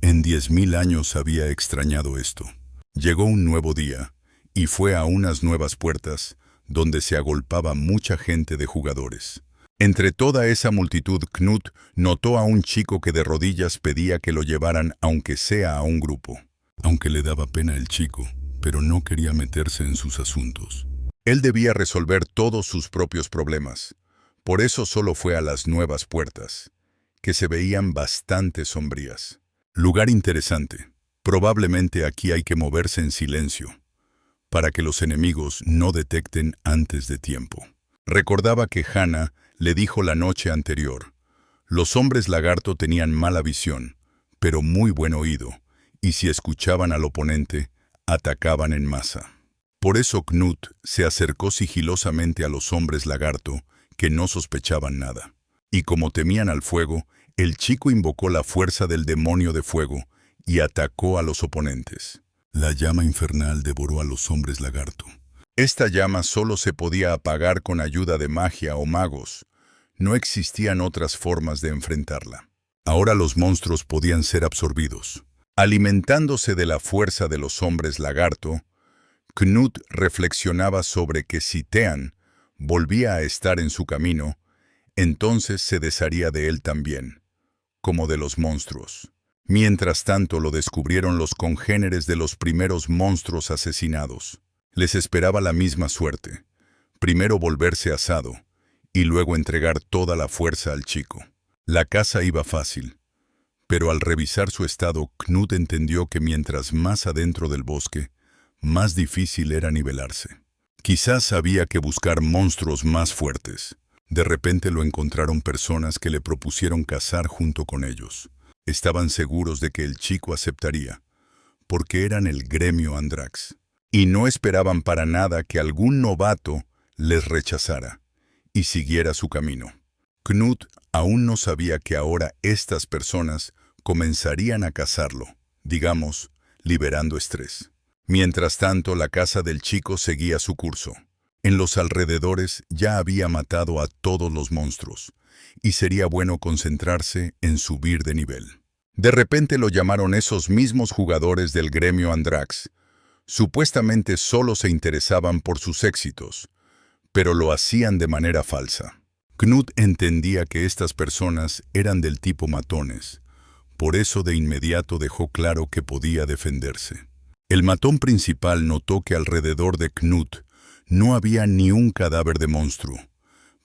En 10.000 años había extrañado esto. Llegó un nuevo día, y fue a unas nuevas puertas, donde se agolpaba mucha gente de jugadores. Entre toda esa multitud, Knut notó a un chico que de rodillas pedía que lo llevaran aunque sea a un grupo. Aunque le daba pena el chico, pero no quería meterse en sus asuntos. Él debía resolver todos sus propios problemas. Por eso solo fue a las nuevas puertas, que se veían bastante sombrías. Lugar interesante. Probablemente aquí hay que moverse en silencio, para que los enemigos no detecten antes de tiempo. Recordaba que Hannah le dijo la noche anterior. Los hombres lagarto tenían mala visión, pero muy buen oído, y si escuchaban al oponente, atacaban en masa. Por eso Knut se acercó sigilosamente a los hombres lagarto, que no sospechaban nada. Y como temían al fuego, el chico invocó la fuerza del demonio de fuego y atacó a los oponentes. La llama infernal devoró a los hombres lagarto. Esta llama solo se podía apagar con ayuda de magia o magos. No existían otras formas de enfrentarla. Ahora los monstruos podían ser absorbidos. Alimentándose de la fuerza de los hombres lagarto, Knut reflexionaba sobre que si Tean volvía a estar en su camino, entonces se desharía de él también, como de los monstruos. Mientras tanto lo descubrieron los congéneres de los primeros monstruos asesinados. Les esperaba la misma suerte. Primero volverse asado, y luego entregar toda la fuerza al chico. La caza iba fácil, pero al revisar su estado, Knut entendió que mientras más adentro del bosque, más difícil era nivelarse. Quizás había que buscar monstruos más fuertes. De repente lo encontraron personas que le propusieron cazar junto con ellos. Estaban seguros de que el chico aceptaría, porque eran el gremio Andrax, y no esperaban para nada que algún novato les rechazara y siguiera su camino. Knut aún no sabía que ahora estas personas comenzarían a cazarlo, digamos, liberando estrés. Mientras tanto, la casa del chico seguía su curso. En los alrededores ya había matado a todos los monstruos, y sería bueno concentrarse en subir de nivel. De repente lo llamaron esos mismos jugadores del gremio Andrax. Supuestamente solo se interesaban por sus éxitos, pero lo hacían de manera falsa. Knut entendía que estas personas eran del tipo matones, por eso de inmediato dejó claro que podía defenderse. El matón principal notó que alrededor de Knut no había ni un cadáver de monstruo,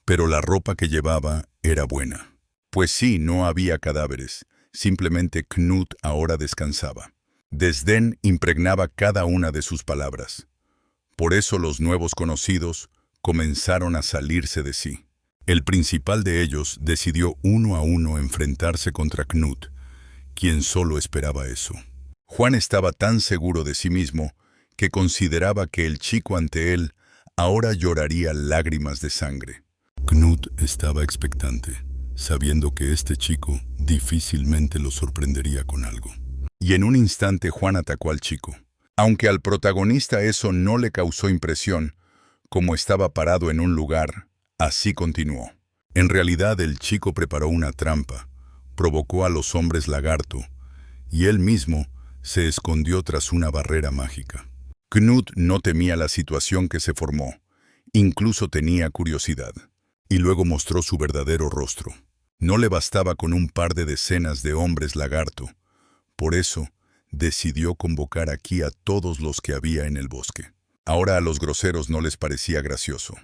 pero la ropa que llevaba era buena. Pues sí, no había cadáveres, simplemente Knut ahora descansaba. Desdén impregnaba cada una de sus palabras. Por eso los nuevos conocidos comenzaron a salirse de sí. El principal de ellos decidió uno a uno enfrentarse contra Knut, quien solo esperaba eso. Juan estaba tan seguro de sí mismo que consideraba que el chico ante él ahora lloraría lágrimas de sangre. Knut estaba expectante, sabiendo que este chico difícilmente lo sorprendería con algo. Y en un instante Juan atacó al chico. Aunque al protagonista eso no le causó impresión, como estaba parado en un lugar, Así continuó. En realidad el chico preparó una trampa, provocó a los hombres lagarto, y él mismo se escondió tras una barrera mágica. Knut no temía la situación que se formó, incluso tenía curiosidad, y luego mostró su verdadero rostro. No le bastaba con un par de decenas de hombres lagarto, por eso decidió convocar aquí a todos los que había en el bosque. Ahora a los groseros no les parecía gracioso,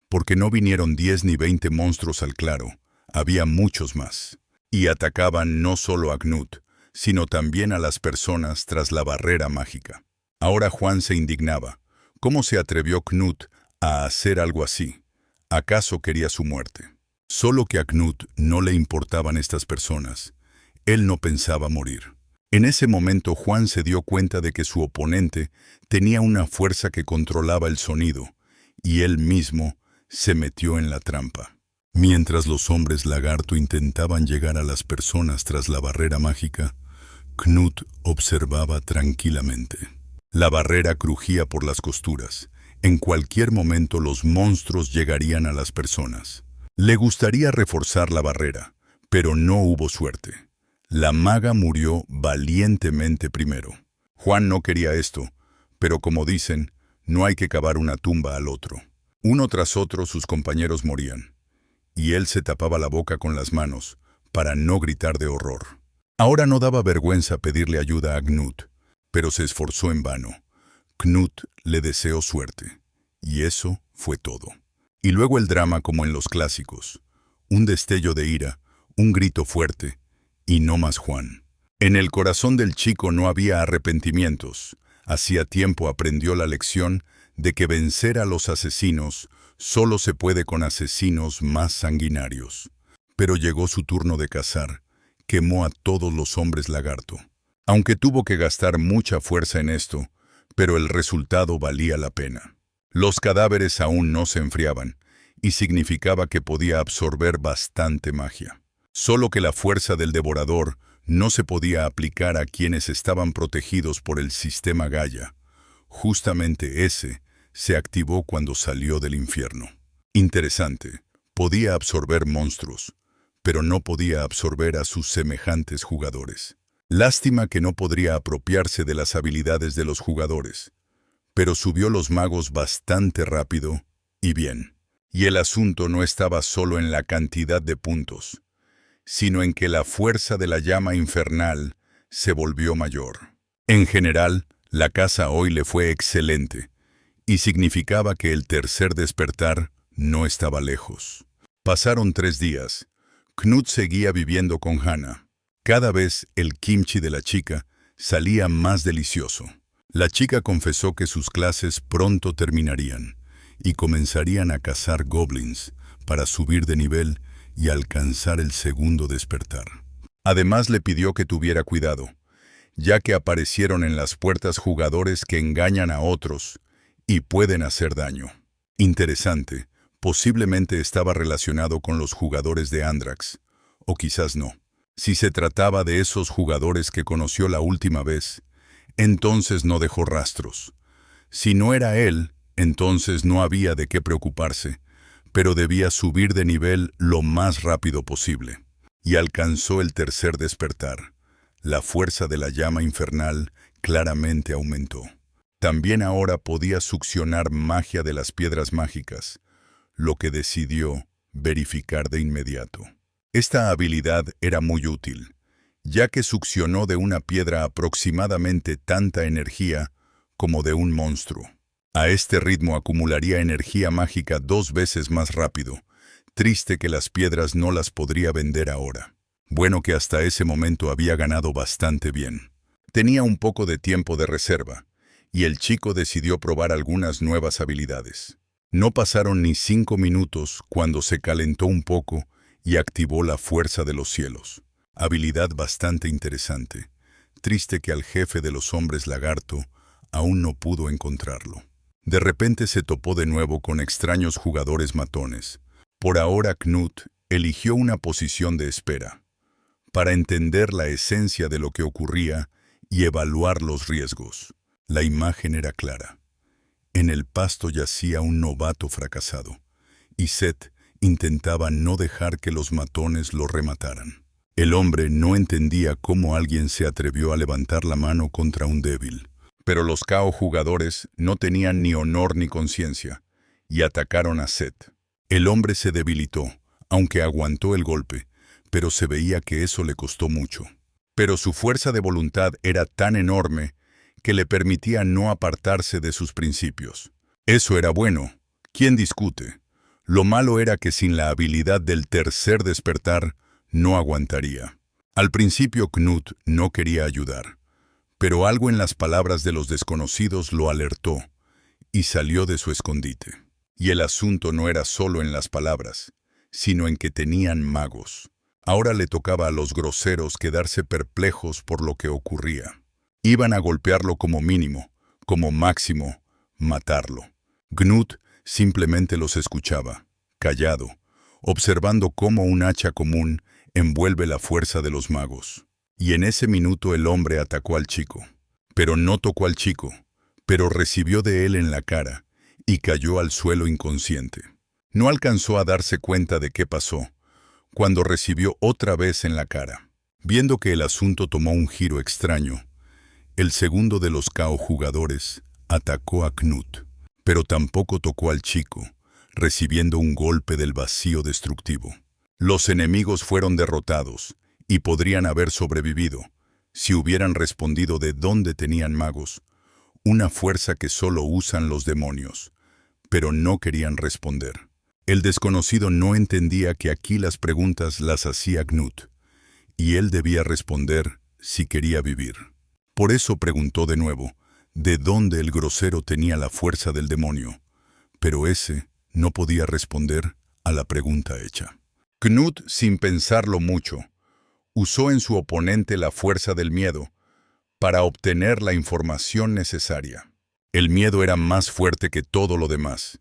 porque no vinieron 10 ni 20 monstruos al claro, había muchos más, y atacaban no solo a Knut, sino también a las personas tras la barrera mágica. Ahora Juan se indignaba. ¿Cómo se atrevió Knut a hacer algo así? ¿Acaso quería su muerte? Solo que a Knut no le importaban estas personas. Él no pensaba morir. En ese momento Juan se dio cuenta de que su oponente tenía una fuerza que controlaba el sonido, y él mismo se metió en la trampa. Mientras los hombres lagarto intentaban llegar a las personas tras la barrera mágica, Knut observaba tranquilamente. La barrera crujía por las costuras. En cualquier momento los monstruos llegarían a las personas. Le gustaría reforzar la barrera, pero no hubo suerte. La maga murió valientemente primero. Juan no quería esto, pero como dicen, no hay que cavar una tumba al otro. Uno tras otro sus compañeros morían, y él se tapaba la boca con las manos para no gritar de horror. Ahora no daba vergüenza pedirle ayuda a Knut, pero se esforzó en vano. Knut le deseó suerte, y eso fue todo. Y luego el drama como en los clásicos. Un destello de ira, un grito fuerte, y no más Juan. En el corazón del chico no había arrepentimientos. Hacía tiempo aprendió la lección de que vencer a los asesinos solo se puede con asesinos más sanguinarios. Pero llegó su turno de cazar. Quemó a todos los hombres lagarto. Aunque tuvo que gastar mucha fuerza en esto, pero el resultado valía la pena. Los cadáveres aún no se enfriaban, y significaba que podía absorber bastante magia. Solo que la fuerza del devorador no se podía aplicar a quienes estaban protegidos por el sistema Gaia. Justamente ese se activó cuando salió del infierno. Interesante, podía absorber monstruos, pero no podía absorber a sus semejantes jugadores. Lástima que no podría apropiarse de las habilidades de los jugadores, pero subió los magos bastante rápido y bien. Y el asunto no estaba solo en la cantidad de puntos, sino en que la fuerza de la llama infernal se volvió mayor. En general, la caza hoy le fue excelente, y significaba que el tercer despertar no estaba lejos. Pasaron 3 días. Knut seguía viviendo con Hannah. Cada vez el kimchi de la chica salía más delicioso. La chica confesó que sus clases pronto terminarían y comenzarían a cazar goblins para subir de nivel y alcanzar el segundo despertar. Además le pidió que tuviera cuidado, ya que aparecieron en las puertas jugadores que engañan a otros y pueden hacer daño. Interesante, posiblemente estaba relacionado con los jugadores de Andrax, o quizás no. Si se trataba de esos jugadores que conoció la última vez, entonces no dejó rastros. Si no era él, entonces no había de qué preocuparse, pero debía subir de nivel lo más rápido posible. Y alcanzó el tercer despertar. La fuerza de la llama infernal claramente aumentó. También ahora podía succionar magia de las piedras mágicas, lo que decidió verificar de inmediato. Esta habilidad era muy útil, ya que succionó de una piedra aproximadamente tanta energía como de un monstruo. A este ritmo acumularía energía mágica 2 veces más rápido. Triste que las piedras no las podría vender ahora. Bueno que hasta ese momento había ganado bastante bien. Tenía un poco de tiempo de reserva, y el chico decidió probar algunas nuevas habilidades. No pasaron ni 5 minutos cuando se calentó un poco y activó la fuerza de los cielos. Habilidad bastante interesante. Triste que al jefe de los hombres lagarto aún no pudo encontrarlo. De repente se topó de nuevo con extraños jugadores matones. Por ahora Knut eligió una posición de espera, para entender la esencia de lo que ocurría y evaluar los riesgos. La imagen era clara. En el pasto yacía un novato fracasado, y Seth intentaba no dejar que los matones lo remataran. El hombre no entendía cómo alguien se atrevió a levantar la mano contra un débil. Pero los Kao jugadores no tenían ni honor ni conciencia, y atacaron a Seth. El hombre se debilitó, aunque aguantó el golpe, pero se veía que eso le costó mucho. Pero su fuerza de voluntad era tan enorme que le permitía no apartarse de sus principios. Eso era bueno. ¿Quién discute? Lo malo era que sin la habilidad del tercer despertar, no aguantaría. Al principio Knut no quería ayudar, pero algo en las palabras de los desconocidos lo alertó y salió de su escondite. Y el asunto no era solo en las palabras, sino en que tenían magos. Ahora le tocaba a los groseros quedarse perplejos por lo que ocurría. Iban a golpearlo como mínimo, como máximo, matarlo. Knut simplemente los escuchaba, callado, observando cómo un hacha común envuelve la fuerza de los magos. Y en ese minuto el hombre atacó al chico. Pero no tocó al chico, pero recibió de él en la cara y cayó al suelo inconsciente. No alcanzó a darse cuenta de qué pasó, cuando recibió otra vez en la cara. Viendo que el asunto tomó un giro extraño, el segundo de los Kao jugadores atacó a Knut, pero tampoco tocó al chico, recibiendo un golpe del vacío destructivo. Los enemigos fueron derrotados y podrían haber sobrevivido si hubieran respondido de dónde tenían magos, una fuerza que solo usan los demonios, pero no querían responder. El desconocido no entendía que aquí las preguntas las hacía Knut, y él debía responder si quería vivir. Por eso preguntó de nuevo, de dónde el grosero tenía la fuerza del demonio, pero ese no podía responder a la pregunta hecha. Knut, sin pensarlo mucho, usó en su oponente la fuerza del miedo para obtener la información necesaria. El miedo era más fuerte que todo lo demás.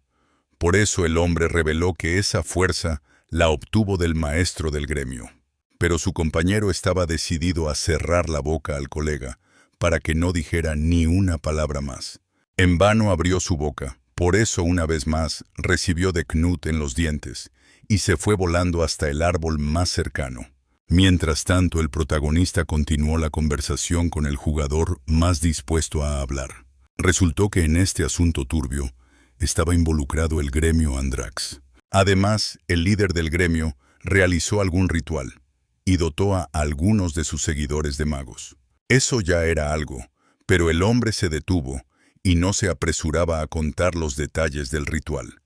Por eso el hombre reveló que esa fuerza la obtuvo del maestro del gremio. Pero su compañero estaba decidido a cerrar la boca al colega para que no dijera ni una palabra más. En vano abrió su boca, por eso una vez más recibió de Knut en los dientes y se fue volando hasta el árbol más cercano. Mientras tanto, el protagonista continuó la conversación con el jugador más dispuesto a hablar. Resultó que en este asunto turbio estaba involucrado el gremio Andrax. Además, el líder del gremio realizó algún ritual y dotó a algunos de sus seguidores de magos. Eso ya era algo, pero el hombre se detuvo y no se apresuraba a contar los detalles del ritual.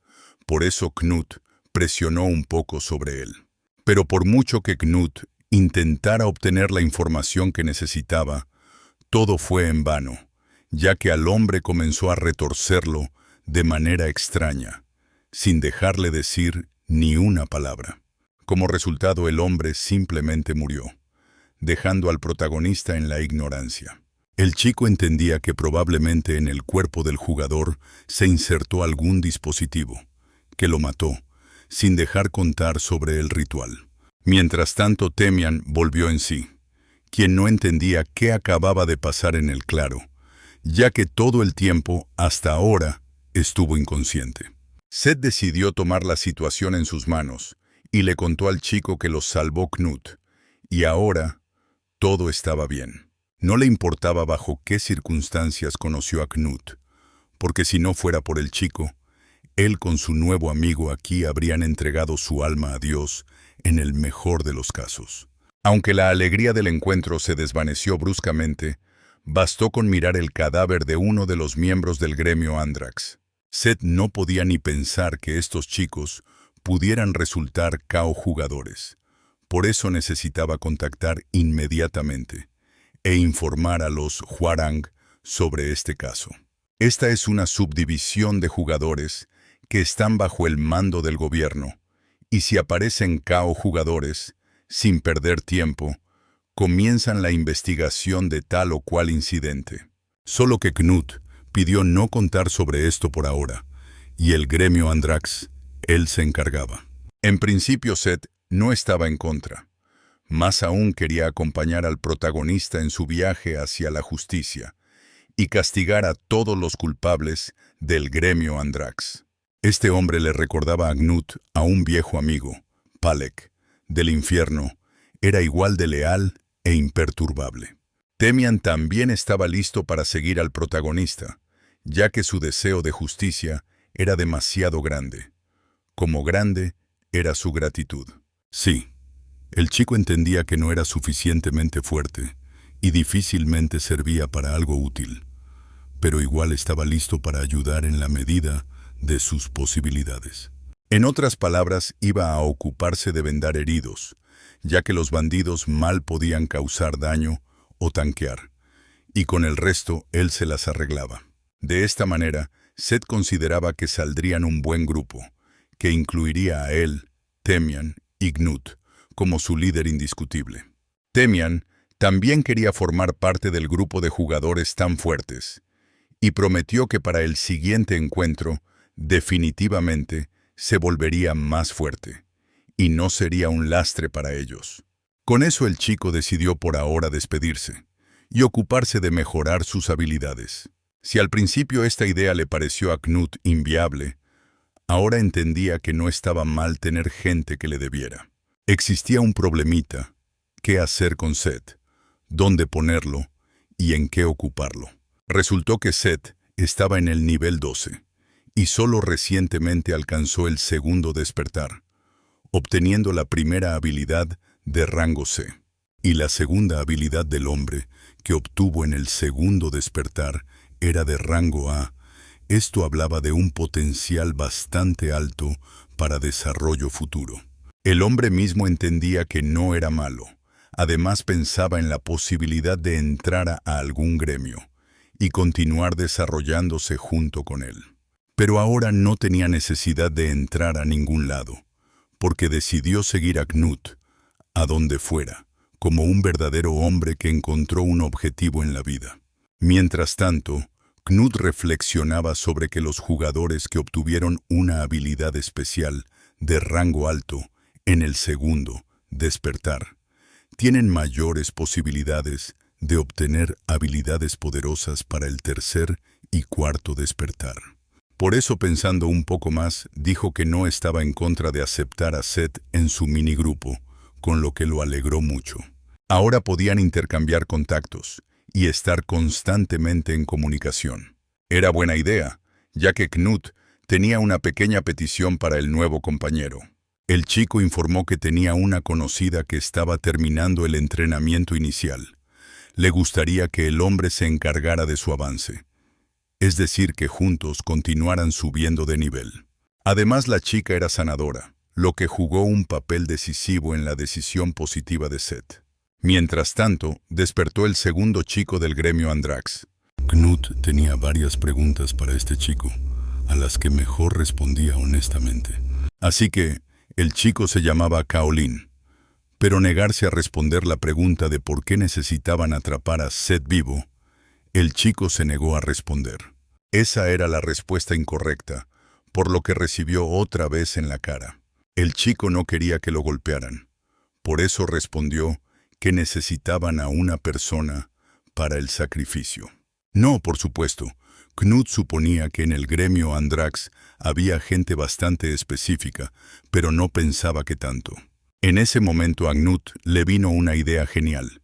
Por eso Knut presionó un poco sobre él. Pero por mucho que Knut intentara obtener la información que necesitaba, todo fue en vano, ya que al hombre comenzó a retorcerlo de manera extraña, sin dejarle decir ni una palabra. Como resultado, el hombre simplemente murió, dejando al protagonista en la ignorancia. El chico entendía que probablemente en el cuerpo del jugador se insertó algún dispositivo, que lo mató, sin dejar contar sobre el ritual. Mientras tanto, Temian volvió en sí, quien no entendía qué acababa de pasar en el claro, ya que todo el tiempo, hasta ahora, estuvo inconsciente. Seth decidió tomar la situación en sus manos y le contó al chico que los salvó Knut, y ahora todo estaba bien. No le importaba bajo qué circunstancias conoció a Knut, porque si no fuera por el chico, él con su nuevo amigo aquí habrían entregado su alma a Dios en el mejor de los casos. Aunque la alegría del encuentro se desvaneció bruscamente, bastó con mirar el cadáver de uno de los miembros del gremio Andrax. Seth no podía ni pensar que estos chicos pudieran resultar Kao jugadores. Por eso necesitaba contactar inmediatamente e informar a los Hwarang sobre este caso. Esta es una subdivisión de jugadores que están bajo el mando del gobierno, y si aparecen Kao jugadores, sin perder tiempo, comienzan la investigación de tal o cual incidente. Solo que Knut pidió no contar sobre esto por ahora, y el gremio Andrax, él se encargaba. En principio Seth no estaba en contra. Más aún quería acompañar al protagonista en su viaje hacia la justicia y castigar a todos los culpables del gremio Andrax. Este hombre le recordaba a Knut a un viejo amigo, Palek, del infierno. Era igual de leal e imperturbable. Temian también estaba listo para seguir al protagonista, ya que su deseo de justicia era demasiado grande. Como grande era su gratitud. Sí, el chico entendía que no era suficientemente fuerte y difícilmente servía para algo útil, pero igual estaba listo para ayudar en la medida de sus posibilidades. En otras palabras, iba a ocuparse de vendar heridos, ya que los bandidos mal podían causar daño o tanquear, y con el resto él se las arreglaba. De esta manera, Seth consideraba que saldrían un buen grupo, que incluiría a él, Temian y Knut, como su líder indiscutible. Temian también quería formar parte del grupo de jugadores tan fuertes, y prometió que para el siguiente encuentro, definitivamente, se volvería más fuerte, y no sería un lastre para ellos. Con eso el chico decidió por ahora despedirse, y ocuparse de mejorar sus habilidades. Si al principio esta idea le pareció a Knut inviable, ahora entendía que no estaba mal tener gente que le debiera. Existía un problemita: qué hacer con Seth, dónde ponerlo y en qué ocuparlo. Resultó que Seth estaba en el nivel 12 y solo recientemente alcanzó el segundo despertar, obteniendo la primera habilidad de rango C. Y la segunda habilidad del hombre, que obtuvo en el segundo despertar, era de rango A. Esto hablaba de un potencial bastante alto para desarrollo futuro. El hombre mismo entendía que no era malo. Además pensaba en la posibilidad de entrar a algún gremio y continuar desarrollándose junto con él. Pero ahora no tenía necesidad de entrar a ningún lado, porque decidió seguir a Knut, a donde fuera, como un verdadero hombre que encontró un objetivo en la vida. Mientras tanto, Knut reflexionaba sobre que los jugadores que obtuvieron una habilidad especial de rango alto en el segundo despertar tienen mayores posibilidades de obtener habilidades poderosas para el tercer y cuarto despertar. Por eso, pensando un poco más, dijo que no estaba en contra de aceptar a Seth en su minigrupo, con lo que lo alegró mucho. Ahora podían intercambiar contactos y estar constantemente en comunicación. Era buena idea, ya que Knut tenía una pequeña petición para el nuevo compañero. El chico informó que tenía una conocida que estaba terminando el entrenamiento inicial. Le gustaría que el hombre se encargara de su avance, es decir, que juntos continuaran subiendo de nivel. Además, la chica era sanadora, lo que jugó un papel decisivo en la decisión positiva de Seth. Mientras tanto, despertó el segundo chico del gremio Andrax. Knut tenía varias preguntas para este chico, a las que mejor respondía honestamente. Así que, el chico se llamaba Kaolin, pero negarse a responder la pregunta de por qué necesitaban atrapar a Seth vivo, el chico se negó a responder. Esa era la respuesta incorrecta, por lo que recibió otra vez en la cara. El chico no quería que lo golpearan, por eso respondió que necesitaban a una persona para el sacrificio. No, por supuesto, Knut suponía que en el gremio Andrax había gente bastante específica, pero no pensaba que tanto. En ese momento a Knut le vino una idea genial,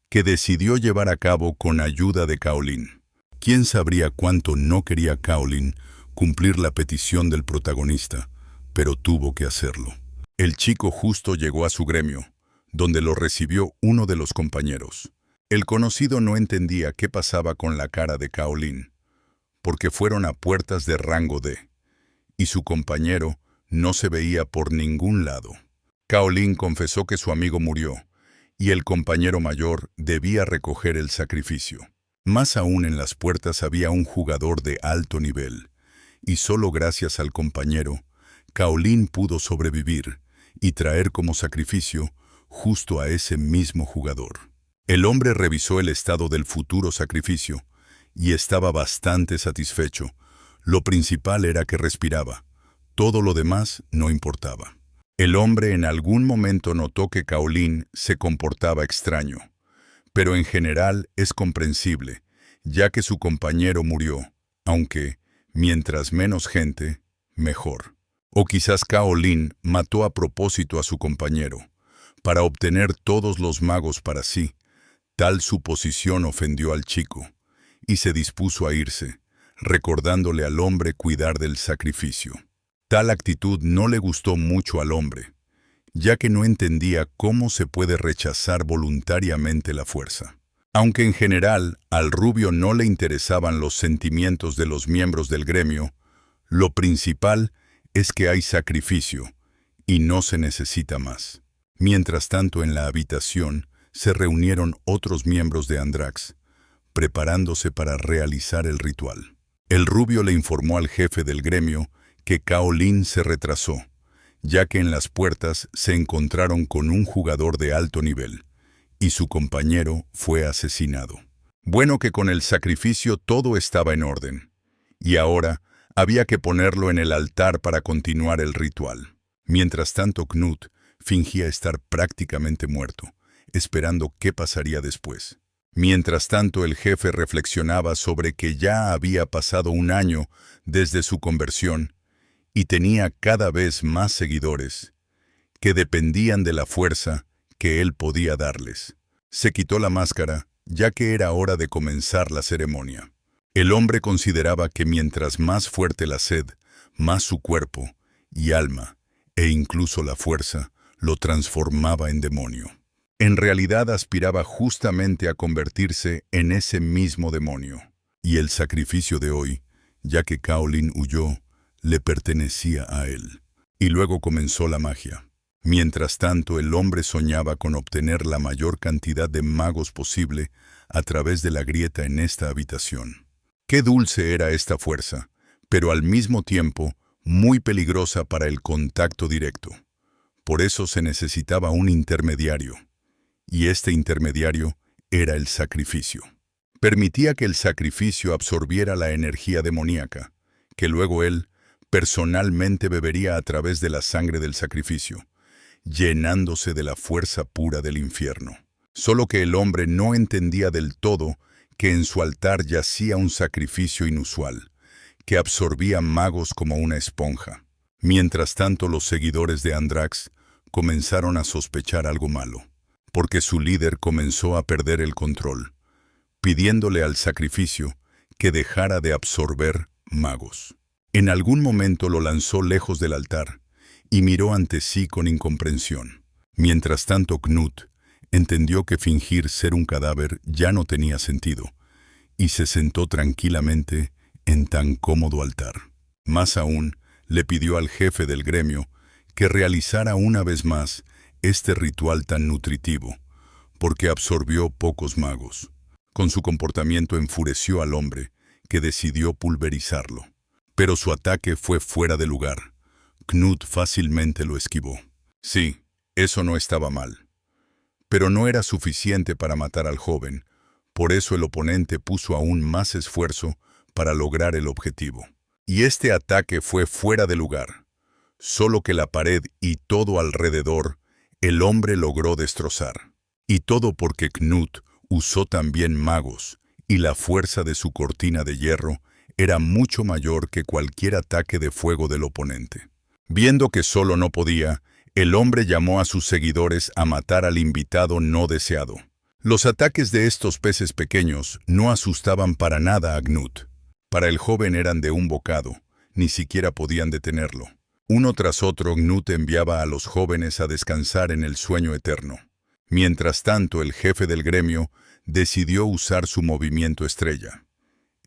que decidió llevar a cabo con ayuda de Kaolin. ¿Quién sabría cuánto no quería Kaolin cumplir la petición del protagonista? Pero tuvo que hacerlo. El chico justo llegó a su gremio, donde lo recibió uno de los compañeros. El conocido no entendía qué pasaba con la cara de Kaolin, porque fueron a puertas de rango D, y su compañero no se veía por ningún lado. Kaolin confesó que su amigo murió, y el compañero mayor debía recoger el sacrificio. Más aún, en las puertas había un jugador de alto nivel, y solo gracias al compañero, Kaolin pudo sobrevivir y traer como sacrificio justo a ese mismo jugador. El hombre revisó el estado del futuro sacrificio y estaba bastante satisfecho. Lo principal era que respiraba. Todo lo demás no importaba. El hombre en algún momento notó que Kaolin se comportaba extraño, pero en general es comprensible, ya que su compañero murió, aunque, mientras menos gente, mejor. O quizás Kaolin mató a propósito a su compañero, para obtener todos los magos para sí. Tal suposición ofendió al chico, y se dispuso a irse, recordándole al hombre cuidar del sacrificio. Tal actitud no le gustó mucho al hombre, ya que no entendía cómo se puede rechazar voluntariamente la fuerza. Aunque en general al rubio no le interesaban los sentimientos de los miembros del gremio, lo principal es que hay sacrificio y no se necesita más. Mientras tanto, en la habitación se reunieron otros miembros de Andrax, preparándose para realizar el ritual. El rubio le informó al jefe del gremio que Kaolin se retrasó, ya que en las puertas se encontraron con un jugador de alto nivel, y su compañero fue asesinado. Bueno, que con el sacrificio todo estaba en orden, y ahora había que ponerlo en el altar para continuar el ritual. Mientras tanto, Knut fingía estar prácticamente muerto, esperando qué pasaría después. Mientras tanto, el jefe reflexionaba sobre que ya había pasado un año desde su conversión y tenía cada vez más seguidores, que dependían de la fuerza que él podía darles. Se quitó la máscara, ya que era hora de comenzar la ceremonia. El hombre consideraba que mientras más fuerte la sed, más su cuerpo y alma, e incluso la fuerza, lo transformaba en demonio. En realidad aspiraba justamente a convertirse en ese mismo demonio. Y el sacrificio de hoy, ya que Kaolin huyó, le pertenecía a él. Y luego comenzó la magia. Mientras tanto, el hombre soñaba con obtener la mayor cantidad de magos posible a través de la grieta en esta habitación. Qué dulce era esta fuerza, pero al mismo tiempo muy peligrosa para el contacto directo. Por eso se necesitaba un intermediario, y este intermediario era el sacrificio. Permitía que el sacrificio absorbiera la energía demoníaca, que luego él personalmente bebería a través de la sangre del sacrificio, llenándose de la fuerza pura del infierno. Solo que el hombre no entendía del todo que en su altar yacía un sacrificio inusual, que absorbía magos como una esponja. Mientras tanto, los seguidores de Andrax comenzaron a sospechar algo malo, porque su líder comenzó a perder el control, pidiéndole al sacrificio que dejara de absorber magos. En algún momento lo lanzó lejos del altar y miró ante sí con incomprensión. Mientras tanto, Knut entendió que fingir ser un cadáver ya no tenía sentido y se sentó tranquilamente en tan cómodo altar. Más aún, le pidió al jefe del gremio que realizara una vez más este ritual tan nutritivo, porque absorbió pocos magos. Con su comportamiento enfureció al hombre, que decidió pulverizarlo. Pero su ataque fue fuera de lugar. Knut fácilmente lo esquivó. Sí, eso no estaba mal. Pero no era suficiente para matar al joven, por eso el oponente puso aún más esfuerzo para lograr el objetivo. Y este ataque fue fuera de lugar. Solo que la pared y todo alrededor, el hombre logró destrozar. Y todo porque Knut usó también magos, y la fuerza de su cortina de hierro era mucho mayor que cualquier ataque de fuego del oponente. Viendo que solo no podía, el hombre llamó a sus seguidores a matar al invitado no deseado. Los ataques de estos peces pequeños no asustaban para nada a Knut. Para el joven eran de un bocado, ni siquiera podían detenerlo. Uno tras otro, Knut enviaba a los jóvenes a descansar en el sueño eterno. Mientras tanto, el jefe del gremio decidió usar su movimiento estrella,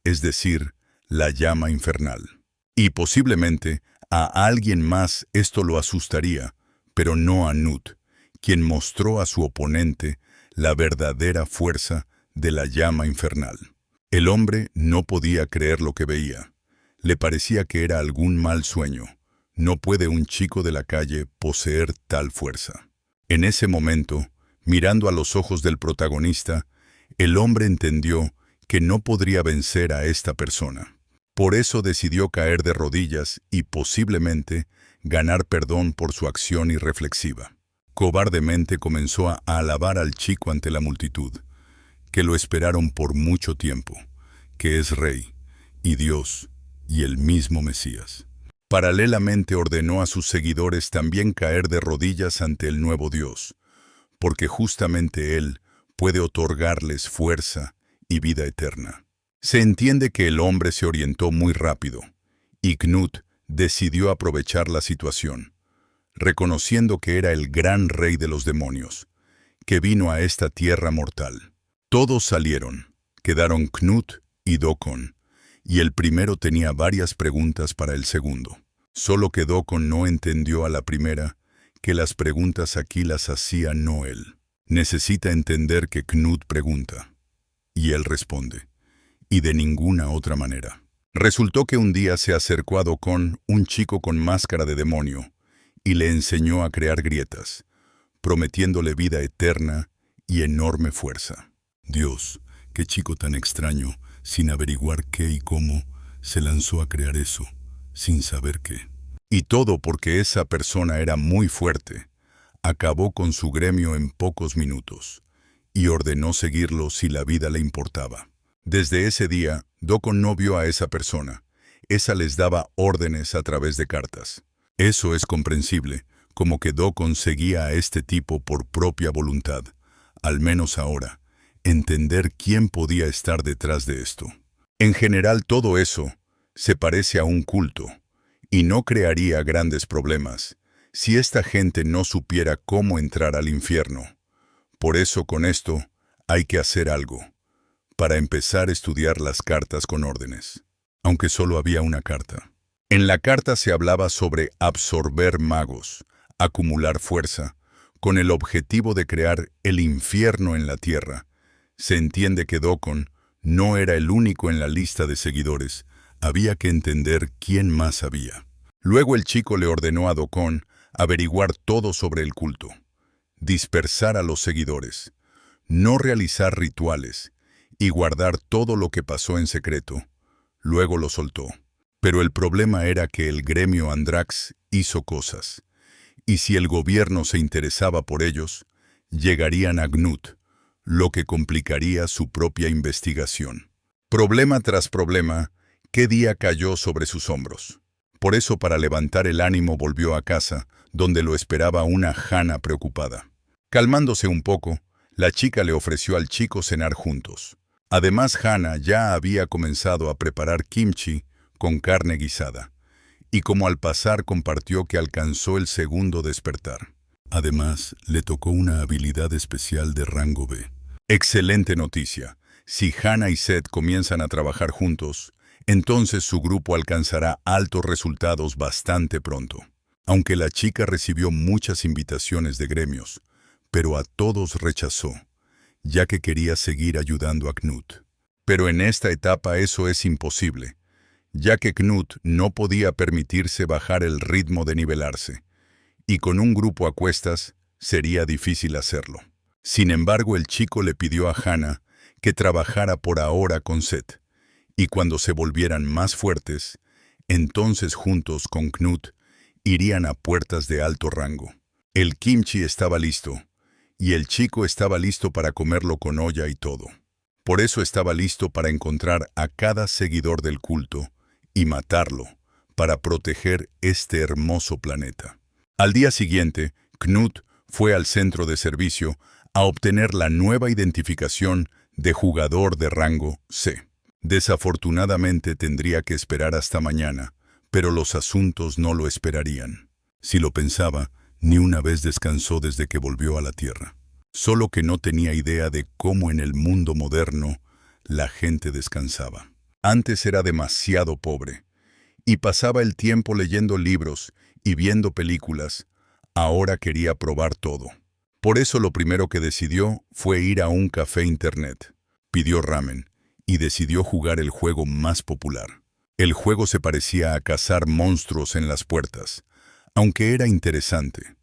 es decir, la llama infernal. Y posiblemente a alguien más esto lo asustaría, pero no a Knut, quien mostró a su oponente la verdadera fuerza de la llama infernal. El hombre no podía creer lo que veía. Le parecía que era algún mal sueño. No puede un chico de la calle poseer tal fuerza. En ese momento, mirando a los ojos del protagonista, el hombre entendió que no podría vencer a esta persona. Por eso decidió caer de rodillas y posiblemente ganar perdón por su acción irreflexiva. Cobardemente comenzó a alabar al chico ante la multitud, que lo esperaron por mucho tiempo, que es Rey, y Dios, y el mismo Mesías. Paralelamente ordenó a sus seguidores también caer de rodillas ante el nuevo Dios, porque justamente Él puede otorgarles fuerza y vida eterna. Se entiende que el hombre se orientó muy rápido, y Knut decidió aprovechar la situación, reconociendo que era el gran rey de los demonios, que vino a esta tierra mortal. Todos salieron, quedaron Knut y Dokon, y el primero tenía varias preguntas para el segundo. Solo que Dokon no entendió a la primera que las preguntas aquí las hacía no él. Necesita entender que Knut pregunta, y él responde, y de ninguna otra manera. Resultó que un día se acercó a Dokon un chico con máscara de demonio, y le enseñó a crear grietas, prometiéndole vida eterna y enorme fuerza. Dios, qué chico tan extraño, sin averiguar qué y cómo, se lanzó a crear eso, sin saber qué. Y todo porque esa persona era muy fuerte. Acabó con su gremio en pocos minutos, y ordenó seguirlo si la vida le importaba. Desde ese día, Dokon no vio a esa persona. Esa les daba órdenes a través de cartas. Eso es comprensible, como que Dokon seguía a este tipo por propia voluntad, al menos ahora, entender quién podía estar detrás de esto. En general todo eso se parece a un culto, y no crearía grandes problemas si esta gente no supiera cómo entrar al infierno. Por eso con esto hay que hacer algo, para empezar a estudiar las cartas con órdenes. Aunque solo había una carta. En la carta se hablaba sobre absorber magos, acumular fuerza, con el objetivo de crear el infierno en la tierra. Se entiende que Dokon no era el único en la lista de seguidores, había que entender quién más había. Luego el chico le ordenó a Dokon averiguar todo sobre el culto, dispersar a los seguidores, no realizar rituales y guardar todo lo que pasó en secreto. Luego lo soltó. Pero el problema era que el gremio Andrax hizo cosas, y si el gobierno se interesaba por ellos, llegarían a Knut, lo que complicaría su propia investigación. Problema tras problema, ¿qué día cayó sobre sus hombros? Por eso para levantar el ánimo volvió a casa, donde lo esperaba una Hana preocupada. Calmándose un poco, la chica le ofreció al chico cenar juntos. Además, Hana ya había comenzado a preparar kimchi con carne guisada, y como al pasar compartió que alcanzó el segundo despertar. Además, le tocó una habilidad especial de rango B. Excelente noticia. Si Hana y Seth comienzan a trabajar juntos, entonces su grupo alcanzará altos resultados bastante pronto. Aunque la chica recibió muchas invitaciones de gremios, pero a todos rechazó, ya que quería seguir ayudando a Knut. Pero en esta etapa eso es imposible, ya que Knut no podía permitirse bajar el ritmo de nivelarse, y con un grupo a cuestas sería difícil hacerlo. Sin embargo, el chico le pidió a Hana que trabajara por ahora con Seth, y cuando se volvieran más fuertes, entonces juntos con Knut irían a puertas de alto rango. El kimchi estaba listo, y el chico estaba listo para comerlo con olla y todo. Por eso estaba listo para encontrar a cada seguidor del culto y matarlo, para proteger este hermoso planeta. Al día siguiente, Knut fue al centro de servicio a obtener la nueva identificación de jugador de rango C. Desafortunadamente tendría que esperar hasta mañana, pero los asuntos no lo esperarían. Si lo pensaba, ni una vez descansó desde que volvió a la Tierra. Solo que no tenía idea de cómo en el mundo moderno la gente descansaba. Antes era demasiado pobre, y pasaba el tiempo leyendo libros y viendo películas. Ahora quería probar todo. Por eso lo primero que decidió fue ir a un café internet. Pidió ramen y decidió jugar el juego más popular. El juego se parecía a cazar monstruos en las puertas, aunque era interesante.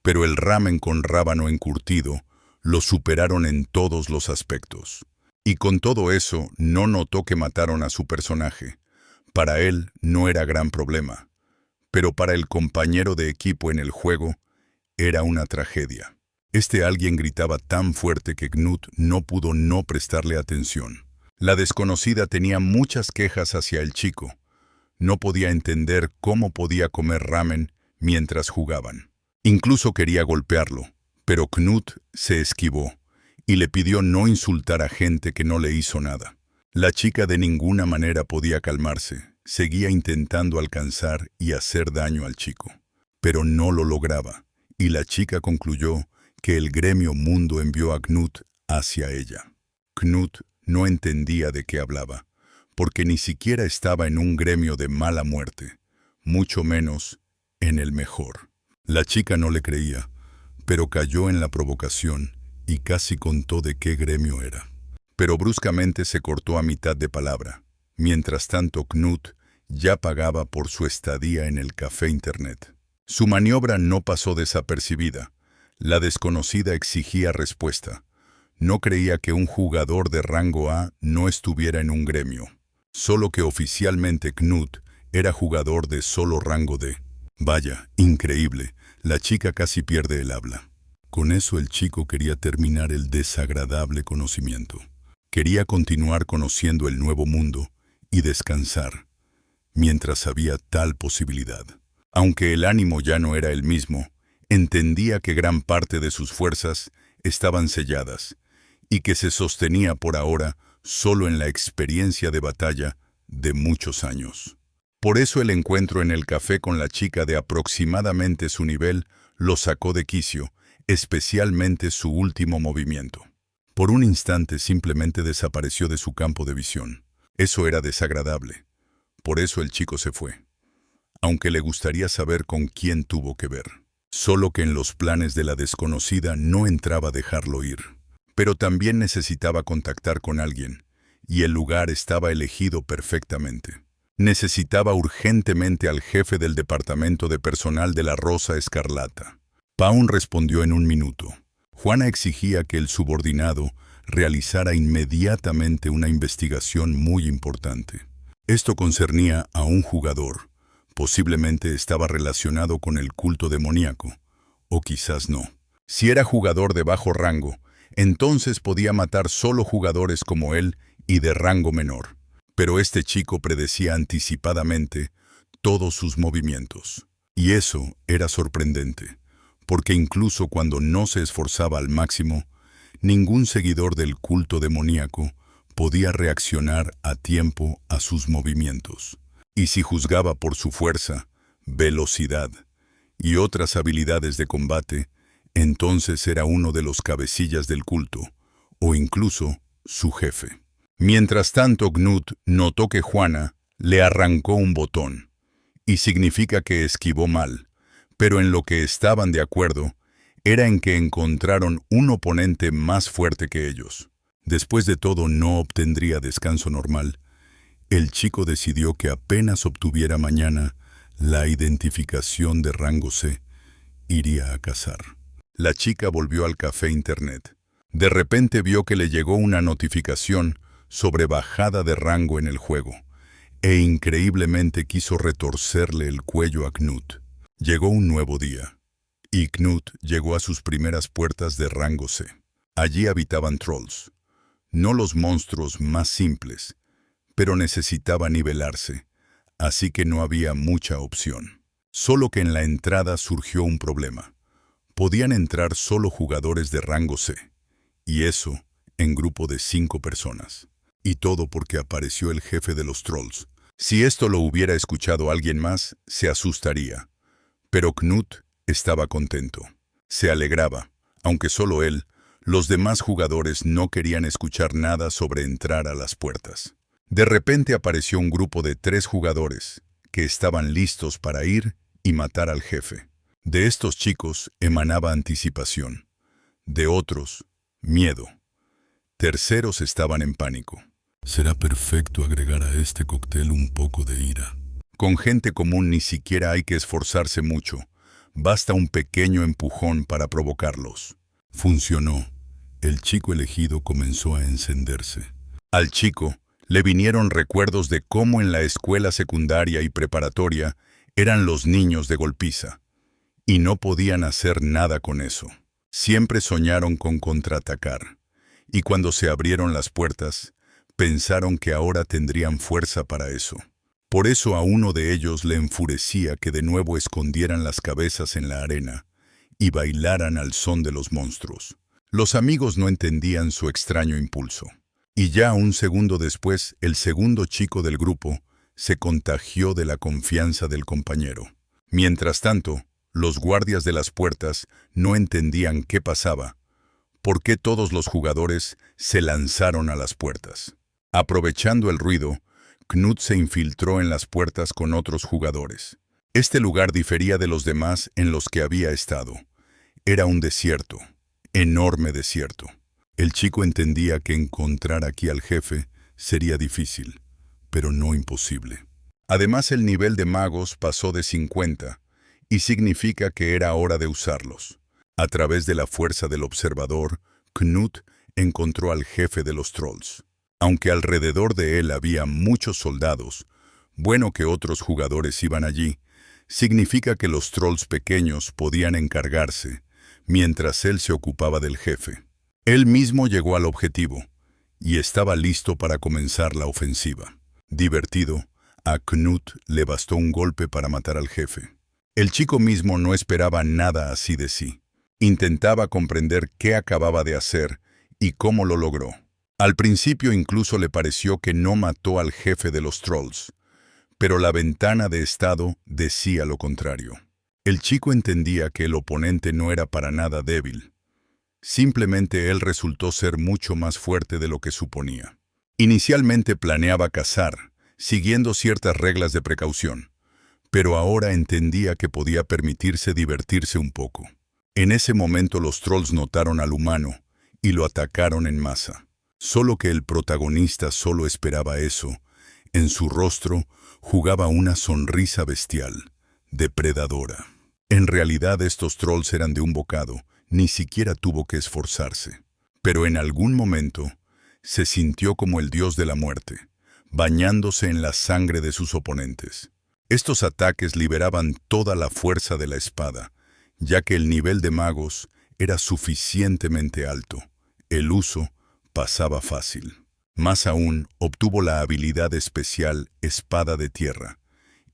Pero el ramen con rábano encurtido lo superaron en todos los aspectos. Y con todo eso no notó que mataron a su personaje. Para él no era gran problema, pero para el compañero de equipo en el juego era una tragedia. Este alguien gritaba tan fuerte que Knut no pudo no prestarle atención. La desconocida tenía muchas quejas hacia el chico, No podía entender cómo podía comer ramen mientras jugaban. Incluso quería golpearlo, pero Knut se esquivó y le pidió no insultar a gente que no le hizo nada. La chica de ninguna manera podía calmarse, seguía intentando alcanzar y hacer daño al chico. Pero no lo lograba, y la chica concluyó que el gremio Mundo envió a Knut hacia ella. Knut no entendía de qué hablaba, porque ni siquiera estaba en un gremio de mala muerte, mucho menos en el mejor. La chica no le creía, pero cayó en la provocación y casi contó de qué gremio era. Pero bruscamente se cortó a mitad de palabra. Mientras tanto, Knut ya pagaba por su estadía en el café internet. Su maniobra no pasó desapercibida. La desconocida exigía respuesta. No creía que un jugador de rango A no estuviera en un gremio. Solo que oficialmente Knut era jugador de solo rango D. Vaya, increíble. La chica casi pierde el habla. Con eso el chico quería terminar el desagradable conocimiento. Quería continuar conociendo el nuevo mundo y descansar, mientras había tal posibilidad. Aunque el ánimo ya no era el mismo, entendía que gran parte de sus fuerzas estaban selladas y que se sostenía por ahora solo en la experiencia de batalla de muchos años. Por eso el encuentro en el café con la chica de aproximadamente su nivel lo sacó de quicio, especialmente su último movimiento. Por un instante simplemente desapareció de su campo de visión. Eso era desagradable. Por eso el chico se fue. Aunque le gustaría saber con quién tuvo que ver. Solo que en los planes de la desconocida no entraba dejarlo ir. Pero también necesitaba contactar con alguien, y el lugar estaba elegido perfectamente. Necesitaba urgentemente al jefe del departamento de personal de la Rosa Escarlata. Paun respondió en un minuto. Juana exigía que el subordinado realizara inmediatamente una investigación muy importante. Esto concernía a un jugador. Posiblemente estaba relacionado con el culto demoníaco, o quizás no. Si era jugador de bajo rango, entonces podía matar solo jugadores como él y de rango menor. Pero este chico predecía anticipadamente todos sus movimientos. Y eso era sorprendente, porque incluso cuando no se esforzaba al máximo, ningún seguidor del culto demoníaco podía reaccionar a tiempo a sus movimientos. Y si juzgaba por su fuerza, velocidad y otras habilidades de combate, entonces era uno de los cabecillas del culto, o incluso su jefe. Mientras tanto, Knut notó que Juana le arrancó un botón, y significa que esquivó mal, pero en lo que estaban de acuerdo era en que encontraron un oponente más fuerte que ellos. Después de todo, no obtendría descanso normal. El chico decidió que apenas obtuviera mañana la identificación de rango C, iría a cazar. La chica volvió al café internet. De repente vio que le llegó una notificación sobre bajada de rango en el juego, e increíblemente quiso retorcerle el cuello a Knut. Llegó un nuevo día, y Knut llegó a sus primeras puertas de rango C. Allí habitaban trolls, no los monstruos más simples, pero necesitaba nivelarse, así que no había mucha opción. Solo que en la entrada surgió un problema. Podían entrar solo jugadores de rango C, y eso en grupo de 5 personas. Y todo porque apareció el jefe de los trolls. Si esto lo hubiera escuchado alguien más, se asustaría. Pero Knut estaba contento. Se alegraba, aunque solo él. Los demás jugadores no querían escuchar nada sobre entrar a las puertas. De repente apareció un grupo de 3 jugadores, que estaban listos para ir y matar al jefe. De estos chicos emanaba anticipación. De otros, miedo. Terceros estaban en pánico. Será perfecto agregar a este cóctel un poco de ira. Con gente común ni siquiera hay que esforzarse mucho. Basta un pequeño empujón para provocarlos. Funcionó. El chico elegido comenzó a encenderse. Al chico le vinieron recuerdos de cómo en la escuela secundaria y preparatoria eran los niños de golpiza. Y no podían hacer nada con eso. Siempre soñaron con contraatacar. Y cuando se abrieron las puertas, pensaron que ahora tendrían fuerza para eso. Por eso a uno de ellos le enfurecía que de nuevo escondieran las cabezas en la arena y bailaran al son de los monstruos. Los amigos no entendían su extraño impulso. Y ya un segundo después, el segundo chico del grupo se contagió de la confianza del compañero. Mientras tanto, los guardias de las puertas no entendían qué pasaba, por qué todos los jugadores se lanzaron a las puertas. Aprovechando el ruido, Knut se infiltró en las puertas con otros jugadores. Este lugar difería de los demás en los que había estado. Era un desierto, enorme desierto. El chico entendía que encontrar aquí al jefe sería difícil, pero no imposible. Además, el nivel de magos pasó de 50, y significa que era hora de usarlos. A través de la fuerza del observador, Knut encontró al jefe de los trolls. Aunque alrededor de él había muchos soldados, bueno que otros jugadores iban allí, significa que los trolls pequeños podían encargarse, mientras él se ocupaba del jefe. Él mismo llegó al objetivo, y estaba listo para comenzar la ofensiva. Divertido, a Knut le bastó un golpe para matar al jefe. El chico mismo no esperaba nada así de sí. Intentaba comprender qué acababa de hacer y cómo lo logró. Al principio incluso le pareció que no mató al jefe de los trolls, pero la ventana de estado decía lo contrario. El chico entendía que el oponente no era para nada débil. Simplemente él resultó ser mucho más fuerte de lo que suponía. Inicialmente planeaba cazar, siguiendo ciertas reglas de precaución, pero ahora entendía que podía permitirse divertirse un poco. En ese momento los trolls notaron al humano y lo atacaron en masa. Solo que el protagonista solo esperaba eso. En su rostro jugaba una sonrisa bestial, depredadora. En realidad estos trolls eran de un bocado, ni siquiera tuvo que esforzarse. Pero en algún momento se sintió como el dios de la muerte, bañándose en la sangre de sus oponentes. Estos ataques liberaban toda la fuerza de la espada, ya que el nivel de magos era suficientemente alto. El uso pasaba fácil. Más aún, obtuvo la habilidad especial Espada de Tierra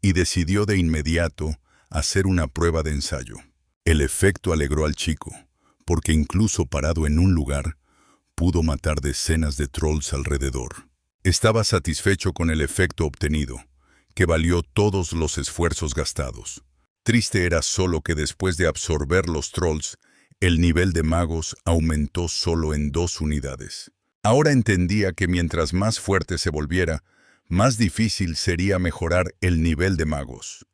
y decidió de inmediato hacer una prueba de ensayo. El efecto alegró al chico, porque incluso parado en un lugar, pudo matar decenas de trolls alrededor. Estaba satisfecho con el efecto obtenido, que valió todos los esfuerzos gastados. Triste era solo que después de absorber los trolls, el nivel de magos aumentó solo en 2 unidades. Ahora entendía que mientras más fuerte se volviera, más difícil sería mejorar el nivel de magos.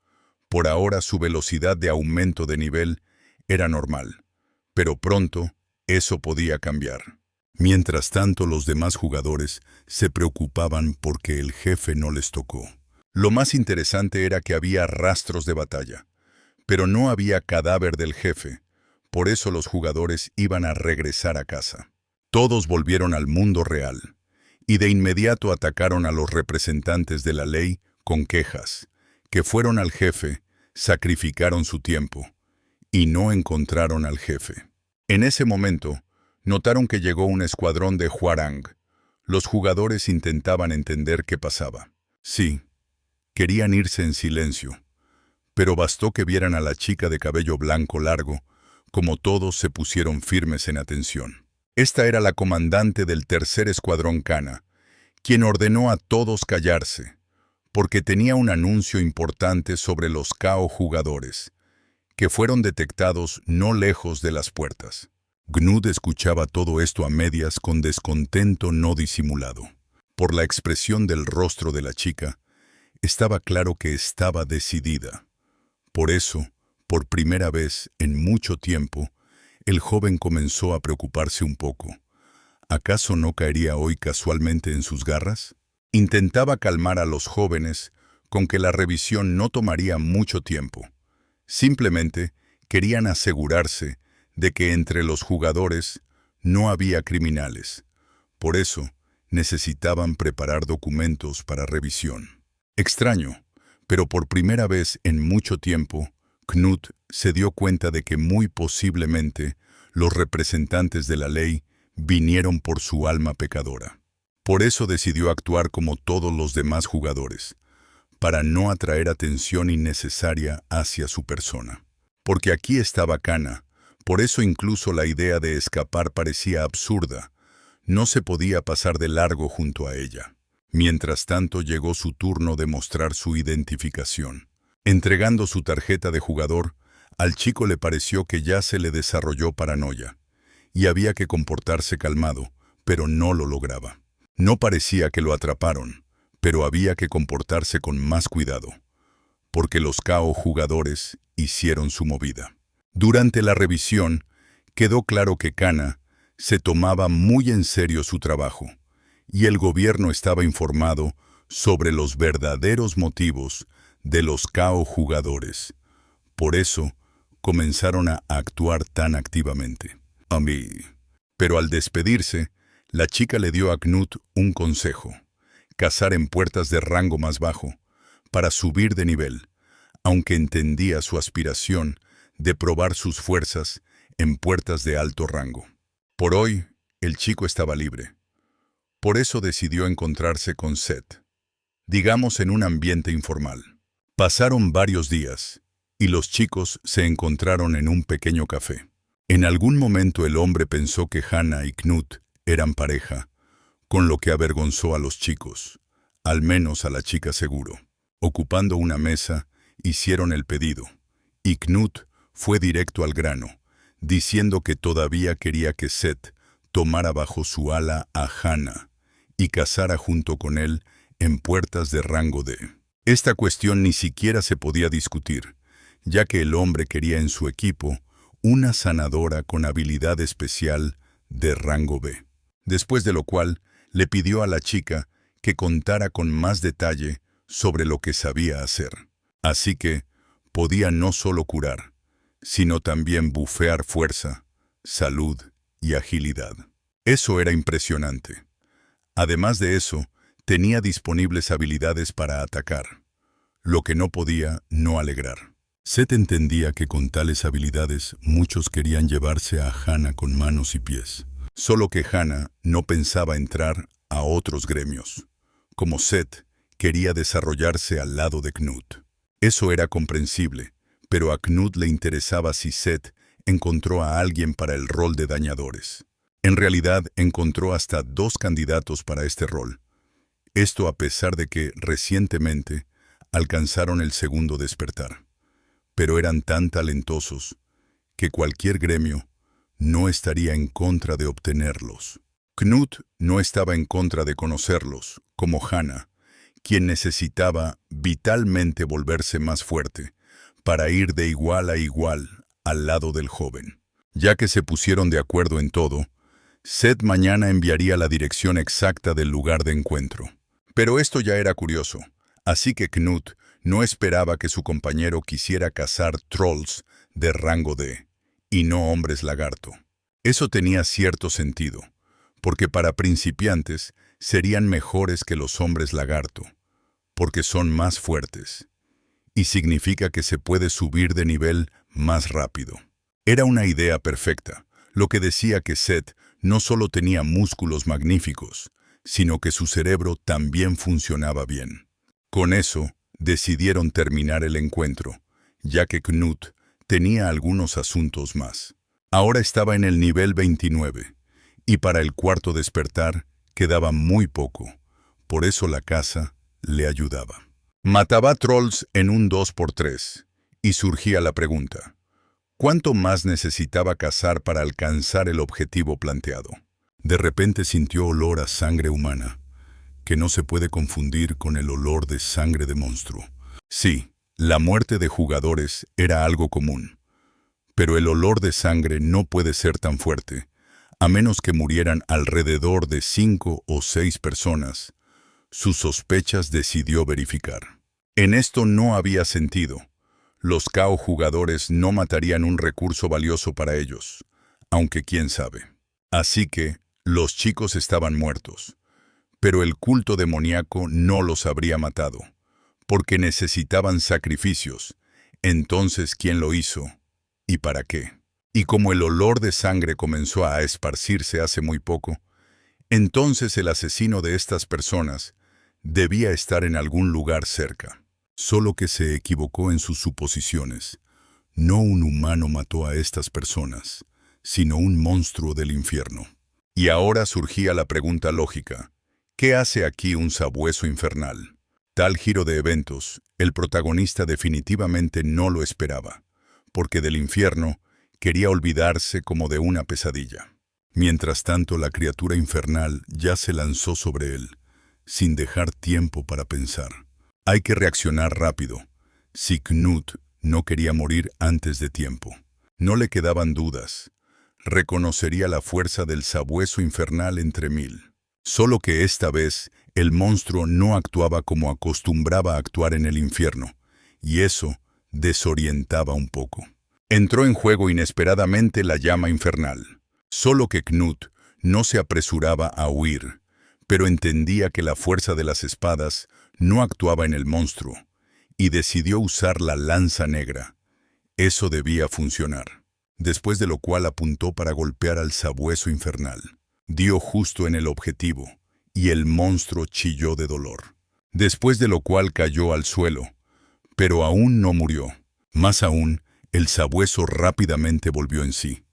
Por ahora su velocidad de aumento de nivel era normal, pero pronto eso podía cambiar. Mientras tanto, los demás jugadores se preocupaban porque el jefe no les tocó. Lo más interesante era que había rastros de batalla, pero no había cadáver del jefe. Por eso los jugadores iban a regresar a casa. Todos volvieron al mundo real, y de inmediato atacaron a los representantes de la ley con quejas, que fueron al jefe, sacrificaron su tiempo, y no encontraron al jefe. En ese momento, notaron que llegó un escuadrón de Hwoarang. Los jugadores intentaban entender qué pasaba. Sí, querían irse en silencio, pero bastó que vieran a la chica de cabello blanco largo, como todos se pusieron firmes en atención. Esta era la comandante del tercer escuadrón Kana, quien ordenó a todos callarse, porque tenía un anuncio importante sobre los KO jugadores, que fueron detectados no lejos de las puertas. Knut escuchaba todo esto a medias con descontento no disimulado. Por la expresión del rostro de la chica, estaba claro que estaba decidida. Por eso, por primera vez en mucho tiempo, el joven comenzó a preocuparse un poco. ¿Acaso no caería hoy casualmente en sus garras? Intentaba calmar a los jóvenes con que la revisión no tomaría mucho tiempo. Simplemente querían asegurarse de que entre los jugadores no había criminales. Por eso, necesitaban preparar documentos para revisión. Extraño, pero por primera vez en mucho tiempo, Knut se dio cuenta de que muy posiblemente los representantes de la ley vinieron por su alma pecadora. Por eso decidió actuar como todos los demás jugadores, para no atraer atención innecesaria hacia su persona. Porque aquí estaba Kana, por eso incluso la idea de escapar parecía absurda. No se podía pasar de largo junto a ella. Mientras tanto llegó su turno de mostrar su identificación. Entregando su tarjeta de jugador, al chico le pareció que ya se le desarrolló paranoia, y había que comportarse calmado, pero no lo lograba. No parecía que lo atraparon, pero había que comportarse con más cuidado, porque los KO jugadores hicieron su movida. Durante la revisión, quedó claro que Kana se tomaba muy en serio su trabajo, y el gobierno estaba informado sobre los verdaderos motivos de los KO jugadores. Por eso, comenzaron a actuar tan activamente. Pero al despedirse, la chica le dio a Knut un consejo: cazar en puertas de rango más bajo, para subir de nivel, aunque entendía su aspiración de probar sus fuerzas en puertas de alto rango. Por hoy, el chico estaba libre. Por eso decidió encontrarse con Seth, digamos en un ambiente informal. Pasaron varios días, y los chicos se encontraron en un pequeño café. En algún momento el hombre pensó que Hannah y Knut eran pareja, con lo que avergonzó a los chicos, al menos a la chica seguro. Ocupando una mesa, hicieron el pedido, y Knut fue directo al grano, diciendo que todavía quería que Seth tomara bajo su ala a Hannah y casara junto con él en puertas de rango D. Esta cuestión ni siquiera se podía discutir, ya que el hombre quería en su equipo una sanadora con habilidad especial de rango B. Después de lo cual, le pidió a la chica que contara con más detalle sobre lo que sabía hacer. Así que podía no solo curar, sino también bufear fuerza, salud y agilidad. Eso era impresionante. Además de eso, tenía disponibles habilidades para atacar, lo que no podía no alegrar. Seth entendía que con tales habilidades muchos querían llevarse a Hannah con manos y pies. Solo que Hannah no pensaba entrar a otros gremios, como Seth quería desarrollarse al lado de Knut. Eso era comprensible, pero a Knut le interesaba si Seth encontró a alguien para el rol de dañadores. En realidad encontró hasta 2 candidatos para este rol. Esto a pesar de que recientemente alcanzaron el segundo despertar. Pero eran tan talentosos que cualquier gremio no estaría en contra de obtenerlos. Knut no estaba en contra de conocerlos, como Hannah, quien necesitaba vitalmente volverse más fuerte para ir de igual a igual al lado del joven. Ya que se pusieron de acuerdo en todo, Seth mañana enviaría la dirección exacta del lugar de encuentro. Pero esto ya era curioso, así que Knut no esperaba que su compañero quisiera cazar trolls de rango D, y no hombres lagarto. Eso tenía cierto sentido, porque para principiantes serían mejores que los hombres lagarto, porque son más fuertes, y significa que se puede subir de nivel más rápido. Era una idea perfecta, lo que decía que Seth no solo tenía músculos magníficos, sino que su cerebro también funcionaba bien. Con eso, decidieron terminar el encuentro, ya que Knut tenía algunos asuntos más. Ahora estaba en el nivel 29, y para el cuarto despertar quedaba muy poco, por eso la caza le ayudaba. Mataba trolls en un 2×3, y surgía la pregunta: ¿cuánto más necesitaba cazar para alcanzar el objetivo planteado? De repente sintió olor a sangre humana, que no se puede confundir con el olor de sangre de monstruo. Sí, la muerte de jugadores era algo común, pero el olor de sangre no puede ser tan fuerte, a menos que murieran alrededor de 5 o 6 personas. Sus sospechas decidió verificar. En esto no había sentido. Los KO jugadores no matarían un recurso valioso para ellos, aunque quién sabe. Así que los chicos estaban muertos, pero el culto demoníaco no los habría matado, porque necesitaban sacrificios. Entonces, ¿quién lo hizo? ¿Y para qué? Y como el olor de sangre comenzó a esparcirse hace muy poco, entonces el asesino de estas personas debía estar en algún lugar cerca. Solo que se equivocó en sus suposiciones. No un humano mató a estas personas, sino un monstruo del infierno. Y ahora surgía la pregunta lógica: ¿qué hace aquí un sabueso infernal? Tal giro de eventos, el protagonista definitivamente no lo esperaba, porque del infierno quería olvidarse como de una pesadilla. Mientras tanto, la criatura infernal ya se lanzó sobre él, sin dejar tiempo para pensar. Hay que reaccionar rápido. Si Knut no quería morir antes de tiempo. No le quedaban dudas. Reconocería la fuerza del sabueso infernal entre mil. Solo que esta vez el monstruo no actuaba como acostumbraba a actuar en el infierno, y eso desorientaba un poco. Entró en juego inesperadamente la llama infernal. Solo que Knut no se apresuraba a huir, pero entendía que la fuerza de las espadas no actuaba en el monstruo, y decidió usar la lanza negra. Eso debía funcionar. Después de lo cual apuntó para golpear al sabueso infernal. Dio justo en el objetivo, y el monstruo chilló de dolor. Después de lo cual cayó al suelo, pero aún no murió. Más aún, el sabueso rápidamente volvió en sí,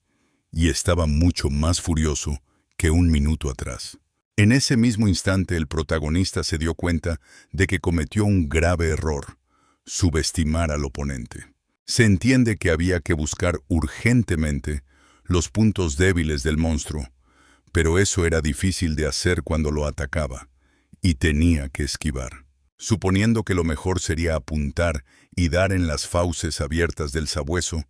y estaba mucho más furioso que un minuto atrás. En ese mismo instante el protagonista se dio cuenta de que cometió un grave error: subestimar al oponente. Se entiende que había que buscar urgentemente los puntos débiles del monstruo, pero eso era difícil de hacer cuando lo atacaba, y tenía que esquivar. Suponiendo que lo mejor sería apuntar y dar en las fauces abiertas del sabueso,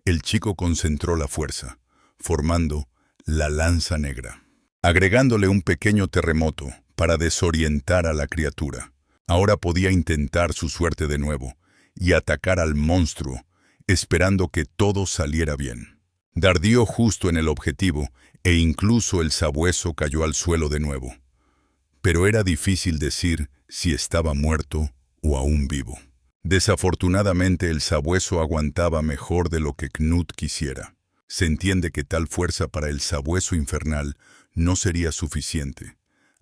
el chico concentró la fuerza, formando la lanza negra, agregándole un pequeño terremoto para desorientar a la criatura. Ahora podía intentar su suerte de nuevo y atacar al monstruo, esperando que todo saliera bien. Dardió justo en el objetivo e incluso el sabueso cayó al suelo de nuevo. Pero era difícil decir si estaba muerto o aún vivo. Desafortunadamente el sabueso aguantaba mejor de lo que Knut quisiera. Se entiende que tal fuerza para el sabueso infernal no sería suficiente.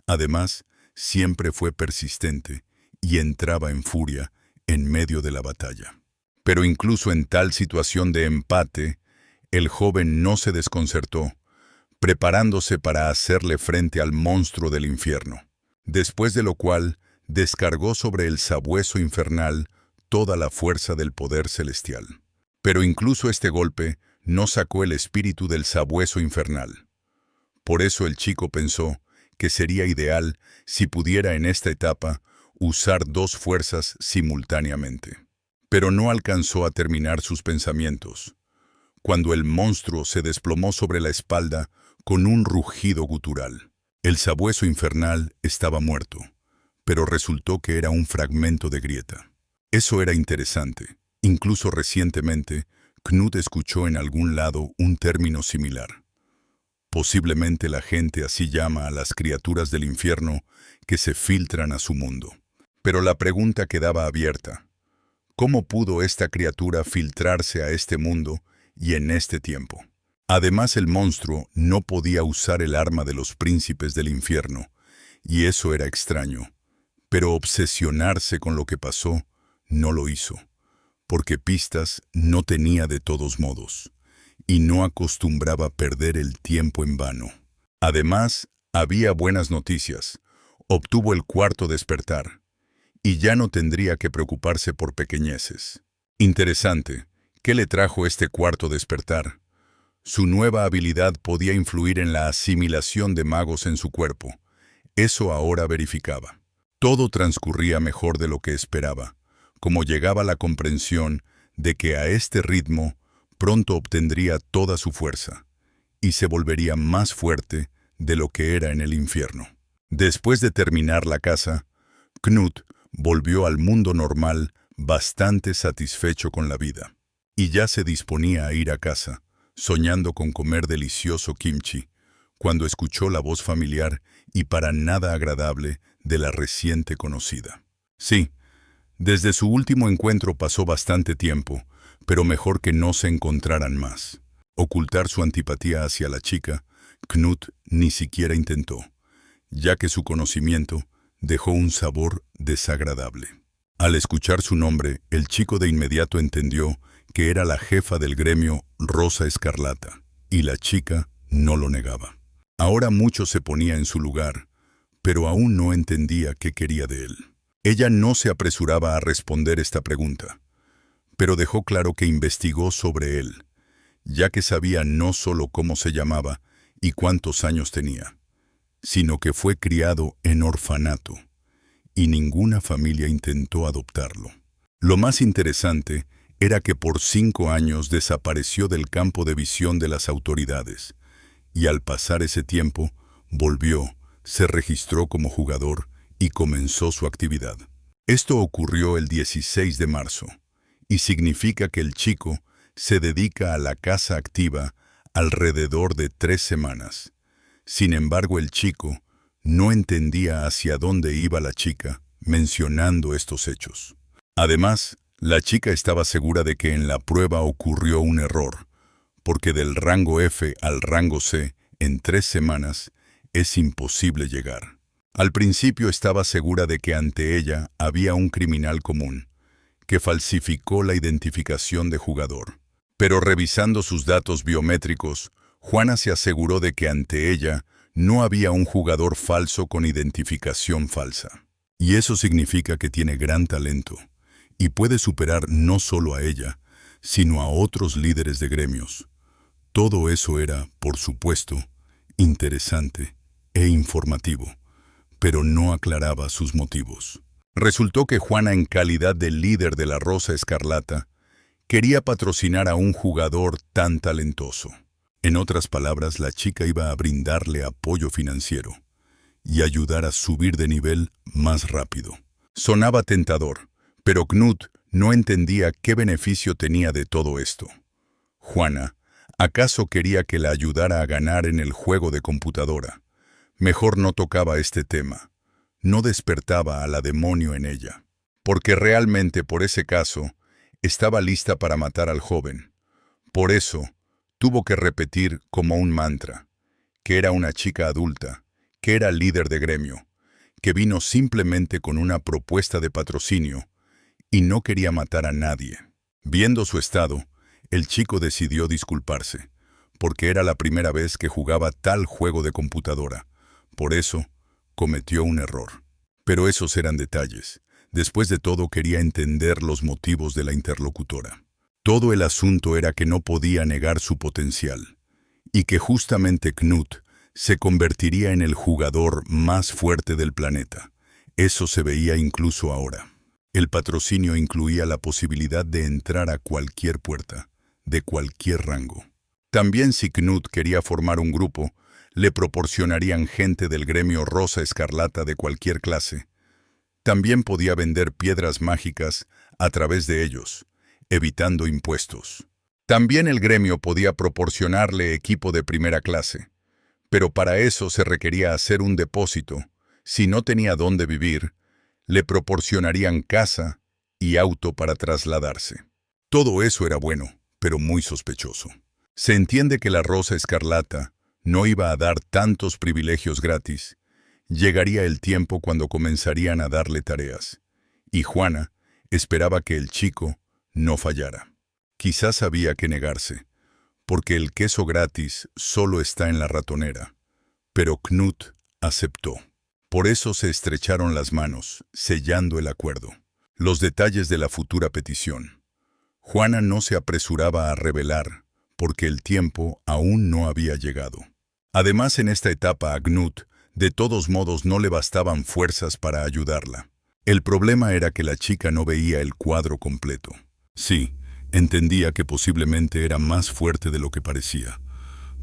Además, siempre fue persistente y entraba en furia en medio de la batalla. Pero incluso en tal situación de empate, el joven no se desconcertó, preparándose para hacerle frente al monstruo del infierno. Después de lo cual, descargó sobre el sabueso infernal toda la fuerza del poder celestial. Pero incluso este golpe no sacó el espíritu del sabueso infernal. Por eso el chico pensó que sería ideal si pudiera en esta etapa usar dos fuerzas simultáneamente. Pero no alcanzó a terminar sus pensamientos, cuando el monstruo se desplomó sobre la espalda con un rugido gutural. El sabueso infernal estaba muerto, pero resultó que era un fragmento de grieta. Eso era interesante. Incluso recientemente, Knut escuchó en algún lado un término similar. Posiblemente la gente así llama a las criaturas del infierno que se filtran a su mundo. Pero la pregunta quedaba abierta: ¿cómo pudo esta criatura filtrarse a este mundo y en este tiempo? Además, el monstruo no podía usar el arma de los príncipes del infierno, y eso era extraño. Pero obsesionarse con lo que pasó no lo hizo, porque pistas no tenía de todos modos, y no acostumbraba perder el tiempo en vano. Además, había buenas noticias. Obtuvo el cuarto despertar, y ya no tendría que preocuparse por pequeñeces. Interesante, ¿qué le trajo este cuarto despertar? Su nueva habilidad podía influir en la asimilación de magos en su cuerpo. Eso ahora verificaba. Todo transcurría mejor de lo que esperaba, como llegaba la comprensión de que a este ritmo pronto obtendría toda su fuerza, y se volvería más fuerte de lo que era en el infierno. Después de terminar la caza, Knut volvió al mundo normal bastante satisfecho con la vida. Y ya se disponía a ir a casa, soñando con comer delicioso kimchi, cuando escuchó la voz familiar y para nada agradable de la reciente conocida. Sí, desde su último encuentro pasó bastante tiempo, pero mejor que no se encontraran más. Ocultar su antipatía hacia la chica, Knut ni siquiera intentó, ya que su conocimiento dejó un sabor desagradable. Al escuchar su nombre, el chico de inmediato entendió que era la jefa del gremio Rosa Escarlata, y la chica no lo negaba. Ahora mucho se ponía en su lugar, pero aún no entendía qué quería de él. Ella no se apresuraba a responder esta pregunta, pero dejó claro que investigó sobre él, ya que sabía no solo cómo se llamaba y cuántos años tenía, sino que fue criado en orfanato, y ninguna familia intentó adoptarlo. Lo más interesante era que por 5 años desapareció del campo de visión de las autoridades, y al pasar ese tiempo, volvió, se registró como jugador y comenzó su actividad. Esto ocurrió el 16 de marzo, y significa que el chico se dedica a la caza activa alrededor de 3 semanas. Sin embargo, el chico no entendía hacia dónde iba la chica mencionando estos hechos. Además, la chica estaba segura de que en la prueba ocurrió un error, porque del rango F al rango C, en 3 semanas, es imposible llegar. Al principio estaba segura de que ante ella había un criminal común, que falsificó la identificación de jugador. Pero revisando sus datos biométricos, Juana se aseguró de que ante ella no había un jugador falso con identificación falsa. Y eso significa que tiene gran talento, y puede superar no solo a ella, sino a otros líderes de gremios. Todo eso era, por supuesto, interesante e informativo, pero no aclaraba sus motivos. Resultó que Juana, en calidad de líder de la Rosa Escarlata, quería patrocinar a un jugador tan talentoso. En otras palabras, la chica iba a brindarle apoyo financiero y ayudar a subir de nivel más rápido. Sonaba tentador, pero Knut no entendía qué beneficio tenía de todo esto. Juana, ¿acaso quería que la ayudara a ganar en el juego de computadora? Mejor no tocaba este tema. No despertaba a la demonio en ella. Porque realmente, por ese caso, estaba lista para matar al joven. Por eso, tuvo que repetir como un mantra, que era una chica adulta, que era líder de gremio, que vino simplemente con una propuesta de patrocinio y no quería matar a nadie. Viendo su estado, el chico decidió disculparse, porque era la primera vez que jugaba tal juego de computadora. Por eso, cometió un error. Pero esos eran detalles. Después de todo, quería entender los motivos de la interlocutora. Todo el asunto era que no podía negar su potencial, y que justamente Knut se convertiría en el jugador más fuerte del planeta. Eso se veía incluso ahora. El patrocinio incluía la posibilidad de entrar a cualquier puerta, de cualquier rango. También, si Knut quería formar un grupo, le proporcionarían gente del gremio Rosa Escarlata de cualquier clase. También podía vender piedras mágicas a través de ellos, evitando impuestos. También el gremio podía proporcionarle equipo de primera clase, pero para eso se requería hacer un depósito. Si no tenía dónde vivir, le proporcionarían casa y auto para trasladarse. Todo eso era bueno, pero muy sospechoso. Se entiende que la Rosa Escarlata no iba a dar tantos privilegios gratis. Llegaría el tiempo cuando comenzarían a darle tareas, y Juana esperaba que el chico no fallara. Quizás había que negarse, porque el queso gratis solo está en la ratonera, pero Knut aceptó. Por eso se estrecharon las manos, sellando el acuerdo. Los detalles de la futura petición. Juana no se apresuraba a revelar, porque el tiempo aún no había llegado. Además, en esta etapa a Knut, de todos modos, no le bastaban fuerzas para ayudarla. El problema era que la chica no veía el cuadro completo. Sí, entendía que posiblemente era más fuerte de lo que parecía,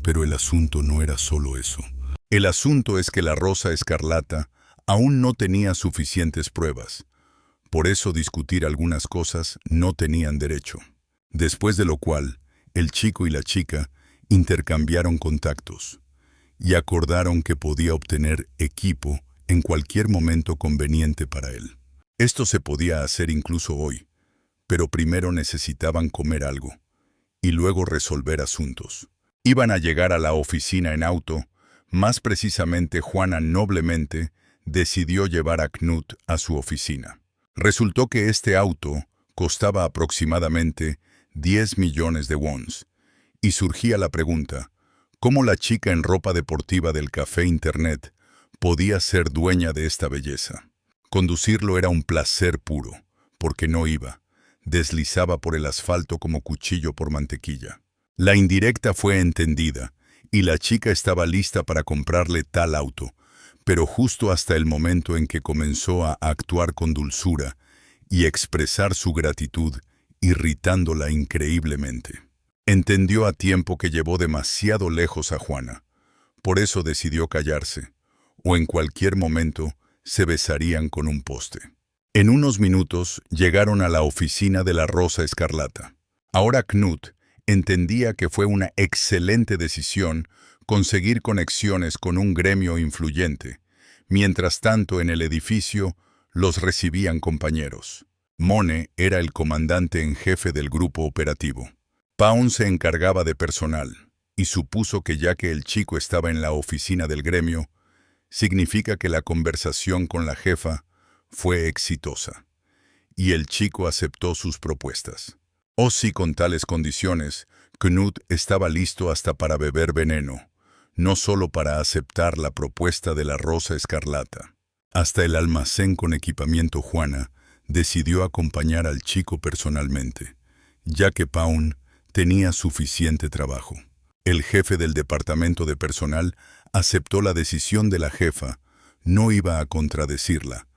pero el asunto no era solo eso. El asunto es que la Rosa Escarlata aún no tenía suficientes pruebas. Por eso discutir algunas cosas no tenían derecho. Después de lo cual, el chico y la chica intercambiaron contactos y acordaron que podía obtener equipo en cualquier momento conveniente para él. Esto se podía hacer incluso hoy, pero primero necesitaban comer algo y luego resolver asuntos. Iban a llegar a la oficina en auto. Más precisamente, Juana noblemente decidió llevar a Knut a su oficina. Resultó que este auto costaba aproximadamente 10 millones de wons, y surgía la pregunta, ¿cómo la chica en ropa deportiva del café Internet podía ser dueña de esta belleza? Conducirlo era un placer puro, porque no iba, deslizaba por el asfalto como cuchillo por mantequilla. La indirecta fue entendida, y la chica estaba lista para comprarle tal auto, pero justo hasta el momento en que comenzó a actuar con dulzura y expresar su gratitud, irritándola increíblemente. Entendió a tiempo que llevó demasiado lejos a Juana. Por eso decidió callarse, o en cualquier momento se besarían con un poste. En unos minutos llegaron a la oficina de la Rosa Escarlata. Ahora Knut entendía que fue una excelente decisión conseguir conexiones con un gremio influyente. Mientras tanto, en el edificio los recibían compañeros. Mone era el comandante en jefe del grupo operativo. Paun se encargaba de personal, y supuso que ya que el chico estaba en la oficina del gremio, significa que la conversación con la jefa fue exitosa, y el chico aceptó sus propuestas. O si con tales condiciones, Knut estaba listo hasta para beber veneno, no solo para aceptar la propuesta de la Rosa Escarlata. Hasta el almacén con equipamiento Juana decidió acompañar al chico personalmente, ya que Paun tenía suficiente trabajo. El jefe del departamento de personal aceptó la decisión de la jefa, no iba a contradecirla,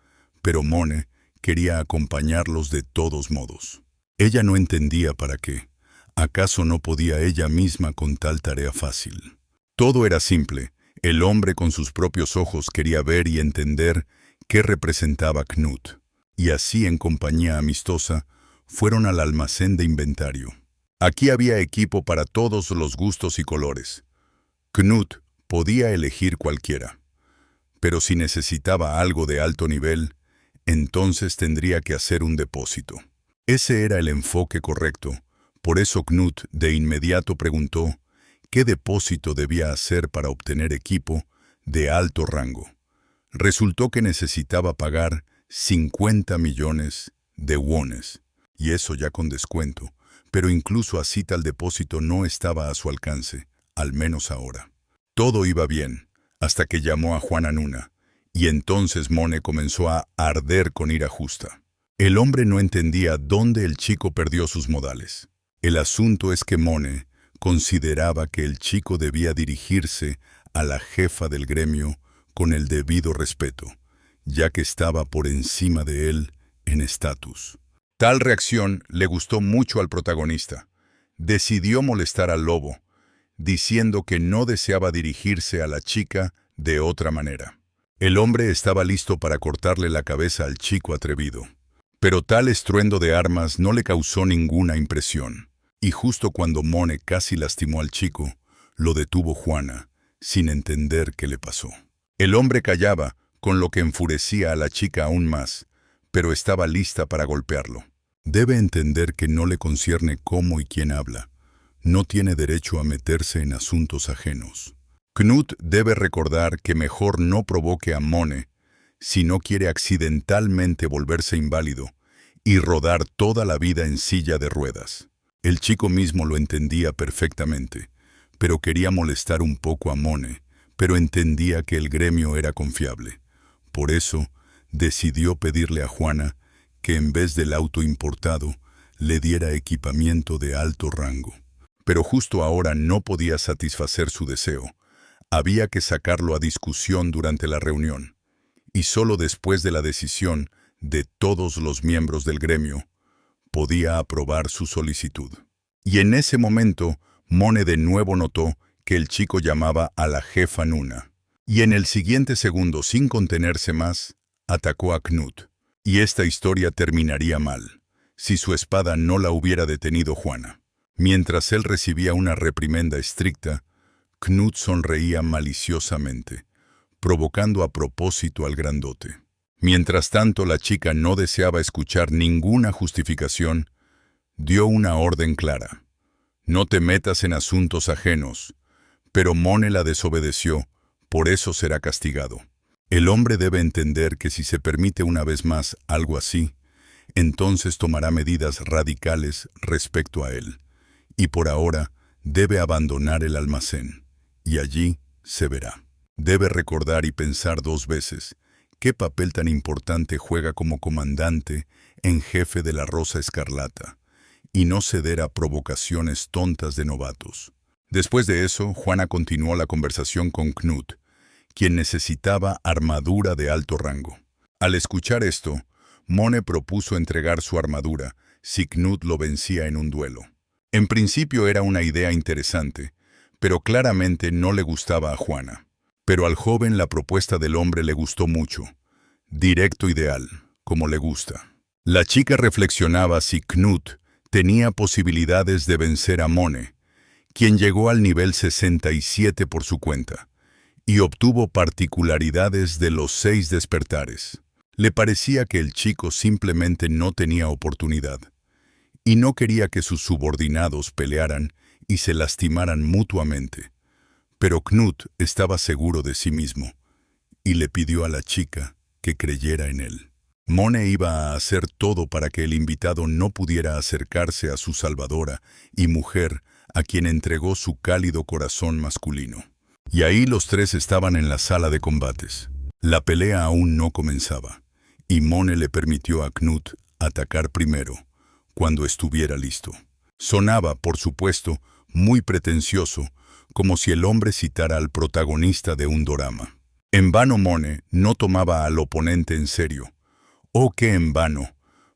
pero Mone quería acompañarlos de todos modos. Ella no entendía para qué. ¿Acaso no podía ella misma con tal tarea fácil? Todo era simple. El hombre con sus propios ojos quería ver y entender qué representaba Knut. Y así, en compañía amistosa, fueron al almacén de inventario. Aquí había equipo para todos los gustos y colores. Knut podía elegir cualquiera. Pero si necesitaba algo de alto nivel, entonces tendría que hacer un depósito. Ese era el enfoque correcto. Por eso Knut de inmediato preguntó qué depósito debía hacer para obtener equipo de alto rango. Resultó que necesitaba pagar 50 millones de wones, y eso ya con descuento, pero incluso así tal depósito no estaba a su alcance, al menos ahora. Todo iba bien, hasta que llamó a Juana Nuna, y entonces Mone comenzó a arder con ira justa. El hombre no entendía dónde el chico perdió sus modales. El asunto es que Mone consideraba que el chico debía dirigirse a la jefa del gremio con el debido respeto, ya que estaba por encima de él en estatus. Tal reacción le gustó mucho al protagonista. Decidió molestar al lobo, diciendo que no deseaba dirigirse a la chica de otra manera. El hombre estaba listo para cortarle la cabeza al chico atrevido. Pero tal estruendo de armas no le causó ninguna impresión. Y justo cuando Mone casi lastimó al chico, lo detuvo Juana, sin entender qué le pasó. El hombre callaba, con lo que enfurecía a la chica aún más, pero estaba lista para golpearlo. Debe entender que no le concierne cómo y quién habla. No tiene derecho a meterse en asuntos ajenos. Knut debe recordar que mejor no provoque a Mone si no quiere accidentalmente volverse inválido y rodar toda la vida en silla de ruedas. El chico mismo lo entendía perfectamente, pero quería molestar un poco a Mone, pero entendía que el gremio era confiable. Por eso, decidió pedirle a Juana que en vez del auto importado, le diera equipamiento de alto rango. Pero justo ahora no podía satisfacer su deseo. Había que sacarlo a discusión durante la reunión. Y solo después de la decisión de todos los miembros del gremio, podía aprobar su solicitud. Y en ese momento, Mone de nuevo notó que el chico llamaba a la jefa Nuna. Y en el siguiente segundo, sin contenerse más, atacó a Knut. Y esta historia terminaría mal, si su espada no la hubiera detenido Juana. Mientras él recibía una reprimenda estricta, Knut sonreía maliciosamente, provocando a propósito al grandote. Mientras tanto, la chica no deseaba escuchar ninguna justificación, dio una orden clara. No te metas en asuntos ajenos, pero Mone la desobedeció, por eso será castigado. El hombre debe entender que si se permite una vez más algo así, entonces tomará medidas radicales respecto a él. Y por ahora debe abandonar el almacén, y allí se verá. Debe recordar y pensar 2 veces qué papel tan importante juega como comandante en jefe de la Rosa Escarlata, y no ceder a provocaciones tontas de novatos. Después de eso, Juana continuó la conversación con Knut, quien necesitaba armadura de alto rango. Al escuchar esto, Mone propuso entregar su armadura si Knut lo vencía en un duelo. En principio era una idea interesante, pero claramente no le gustaba a Juana. Pero al joven la propuesta del hombre le gustó mucho. Directo ideal, como le gusta. La chica reflexionaba si Knut tenía posibilidades de vencer a Mone, quien llegó al nivel 67 por su cuenta, y obtuvo particularidades de los 6 despertares. Le parecía que el chico simplemente no tenía oportunidad, y no quería que sus subordinados pelearan y se lastimaran mutuamente. Pero Knut estaba seguro de sí mismo, y le pidió a la chica que creyera en él. Mone iba a hacer todo para que el invitado no pudiera acercarse a su salvadora y mujer, a quien entregó su cálido corazón masculino. Y ahí los 3 estaban en la sala de combates. La pelea aún no comenzaba, y Mone le permitió a Knut atacar primero, cuando estuviera listo. Sonaba, por supuesto, muy pretencioso, como si el hombre citara al protagonista de un dorama. En vano Mone no tomaba al oponente en serio. Oh, qué en vano,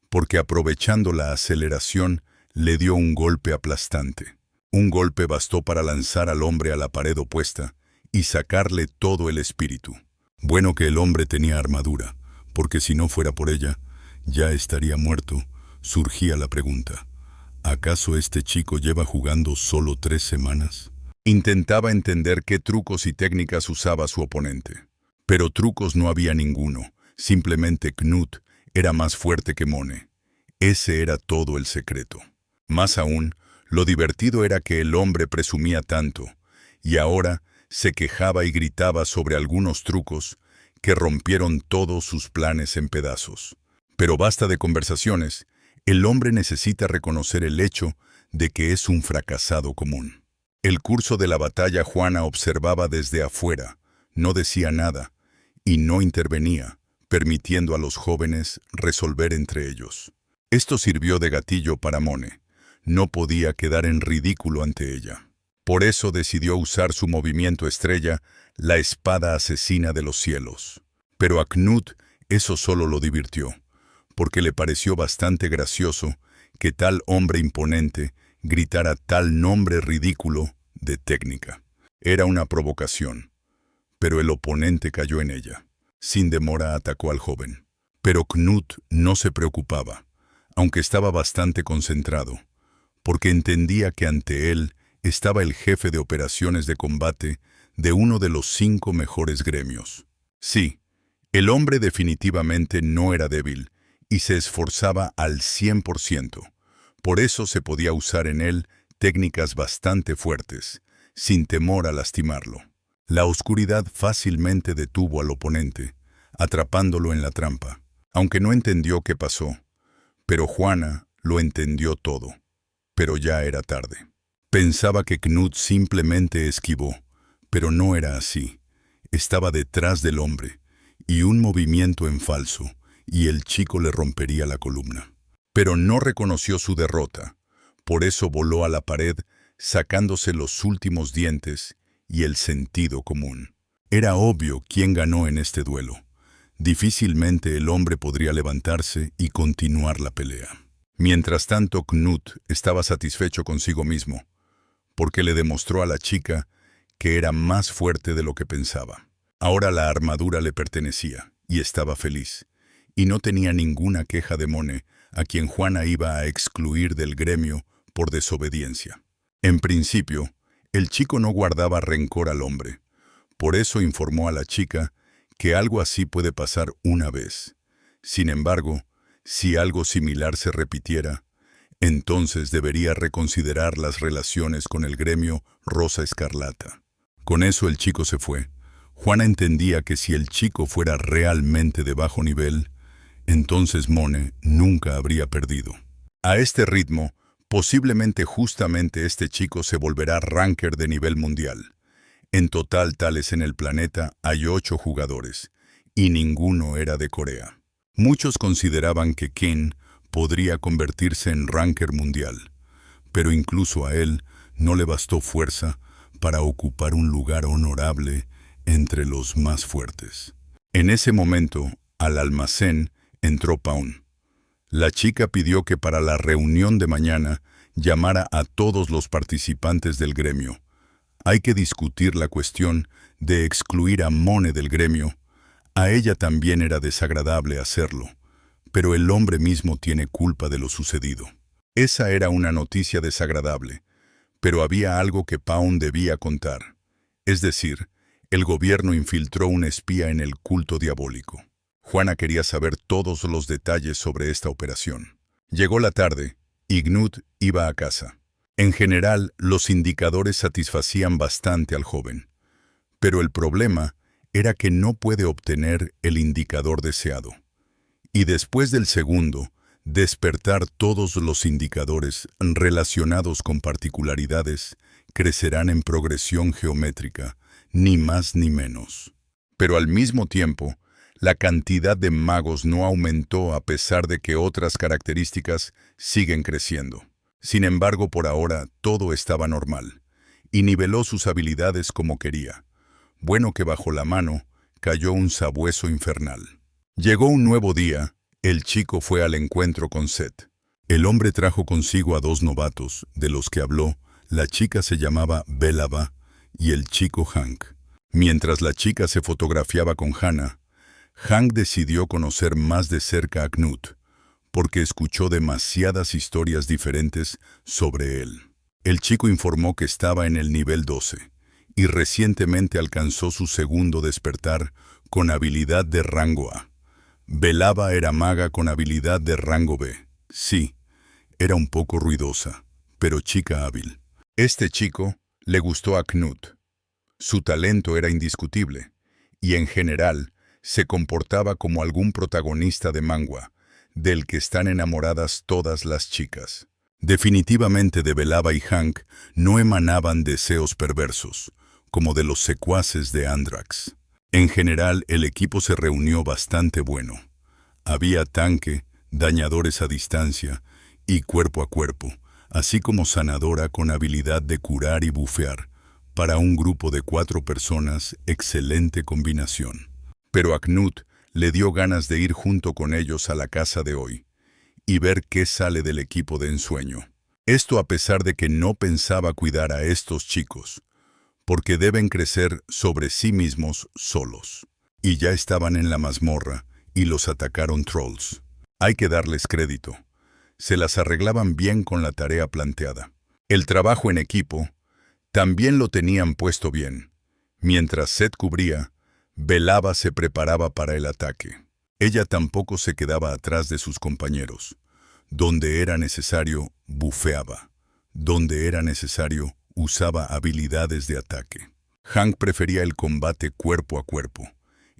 porque aprovechando la aceleración, le dio un golpe aplastante. Un golpe bastó para lanzar al hombre a la pared opuesta y sacarle todo el espíritu. Bueno que el hombre tenía armadura, porque si no fuera por ella, ya estaría muerto. Surgía la pregunta: ¿acaso este chico lleva jugando solo 3 semanas? Intentaba entender qué trucos y técnicas usaba su oponente. Pero trucos no había ninguno, simplemente Knut era más fuerte que Mone. Ese era todo el secreto. Más aún, lo divertido era que el hombre presumía tanto, y ahora se quejaba y gritaba sobre algunos trucos que rompieron todos sus planes en pedazos. Pero basta de conversaciones, el hombre necesita reconocer el hecho de que es un fracasado común. El curso de la batalla Juana observaba desde afuera, no decía nada, y no intervenía, permitiendo a los jóvenes resolver entre ellos. Esto sirvió de gatillo para Mone. No podía quedar en ridículo ante ella. Por eso decidió usar su movimiento estrella, la espada asesina de los cielos. Pero a Knut eso solo lo divirtió, porque le pareció bastante gracioso que tal hombre imponente gritara tal nombre ridículo de técnica. Era una provocación, pero el oponente cayó en ella. Sin demora atacó al joven. Pero Knut no se preocupaba, aunque estaba bastante concentrado, porque entendía que ante él estaba el jefe de operaciones de combate de uno de los 5 mejores gremios. Sí, el hombre definitivamente no era débil y se esforzaba al 100%. Por eso se podía usar en él técnicas bastante fuertes, sin temor a lastimarlo. La oscuridad fácilmente detuvo al oponente, atrapándolo en la trampa, aunque no entendió qué pasó. Pero Juana lo entendió todo. Pero ya era tarde. Pensaba que Knut simplemente esquivó, pero no era así. Estaba detrás del hombre, y un movimiento en falso, y el chico le rompería la columna. Pero no reconoció su derrota. Por eso voló a la pared, sacándose los últimos dientes y el sentido común. Era obvio quién ganó en este duelo. Difícilmente el hombre podría levantarse y continuar la pelea. Mientras tanto, Knut estaba satisfecho consigo mismo, porque le demostró a la chica que era más fuerte de lo que pensaba. Ahora la armadura le pertenecía, y estaba feliz, y no tenía ninguna queja de Mone, a quien Juana iba a excluir del gremio por desobediencia. En principio, el chico no guardaba rencor al hombre. Por eso informó a la chica que algo así puede pasar una vez. Sin embargo, si algo similar se repitiera, entonces debería reconsiderar las relaciones con el gremio Rosa Escarlata. Con eso el chico se fue. Juana entendía que si el chico fuera realmente de bajo nivel, entonces Mone nunca habría perdido. A este ritmo, posiblemente justamente este chico se volverá ranker de nivel mundial. En total, tales en el planeta hay 8 jugadores, y ninguno era de Corea. Muchos consideraban que Ken podría convertirse en ranker mundial, pero incluso a él no le bastó fuerza para ocupar un lugar honorable entre los más fuertes. En ese momento, al almacén entró Pawn. La chica pidió que para la reunión de mañana llamara a todos los participantes del gremio. Hay que discutir la cuestión de excluir a Mone del gremio. A ella también era desagradable hacerlo, pero el hombre mismo tiene culpa de lo sucedido. Esa era una noticia desagradable, pero había algo que Pawn debía contar. Es decir, el gobierno infiltró un espía en el culto diabólico. Juana quería saber todos los detalles sobre esta operación. Llegó la tarde y Knut iba a casa. En general, los indicadores satisfacían bastante al joven, pero el problema era que no puede obtener el indicador deseado. Y después del segundo, despertar todos los indicadores relacionados con particularidades crecerán en progresión geométrica, ni más ni menos. Pero al mismo tiempo, la cantidad de magos no aumentó a pesar de que otras características siguen creciendo. Sin embargo, por ahora todo estaba normal, y niveló sus habilidades como quería. Bueno que bajo la mano cayó un sabueso infernal. Llegó un nuevo día, el chico fue al encuentro con Seth. El hombre trajo consigo a 2 novatos, de los que habló. La chica se llamaba Belava y el chico Hank. Mientras la chica se fotografiaba con Hannah, Hank decidió conocer más de cerca a Knut, porque escuchó demasiadas historias diferentes sobre él. El chico informó que estaba en el nivel 12 y recientemente alcanzó su segundo despertar con habilidad de rango A. Belava era maga con habilidad de rango B. Sí, era un poco ruidosa, pero chica hábil. Este chico le gustó a Knut. Su talento era indiscutible, y en general se comportaba como algún protagonista de manga, del que están enamoradas todas las chicas. Definitivamente de Belava y Hank no emanaban deseos perversos, como de los secuaces de Andrax. En general, el equipo se reunió bastante bueno. Había tanque, dañadores a distancia y cuerpo a cuerpo, así como sanadora con habilidad de curar y bufear. Para un grupo de 4 personas, excelente combinación. Pero a Knut le dio ganas de ir junto con ellos a la casa de hoy y ver qué sale del equipo de ensueño. Esto a pesar de que no pensaba cuidar a estos chicos, porque deben crecer sobre sí mismos solos. Y ya estaban en la mazmorra y los atacaron trolls. Hay que darles crédito. Se las arreglaban bien con la tarea planteada. El trabajo en equipo también lo tenían puesto bien. Mientras Seth cubría, Belava se preparaba para el ataque. Ella tampoco se quedaba atrás de sus compañeros. Donde era necesario, bufeaba. Donde era necesario, usaba habilidades de ataque. Hank prefería el combate cuerpo a cuerpo,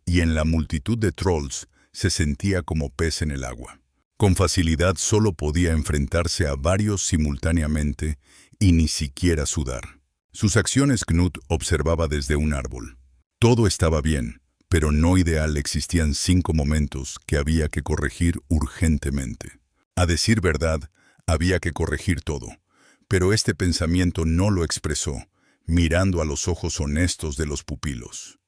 y en la multitud de trolls se sentía como pez en el agua. Con facilidad solo podía enfrentarse a varios simultáneamente y ni siquiera sudar. Sus acciones Knut observaba desde un árbol. Todo estaba bien, pero no ideal. Existían 5 momentos que había que corregir urgentemente. A decir verdad, había que corregir todo, pero este pensamiento no lo expresó, mirando a los ojos honestos de los pupilos.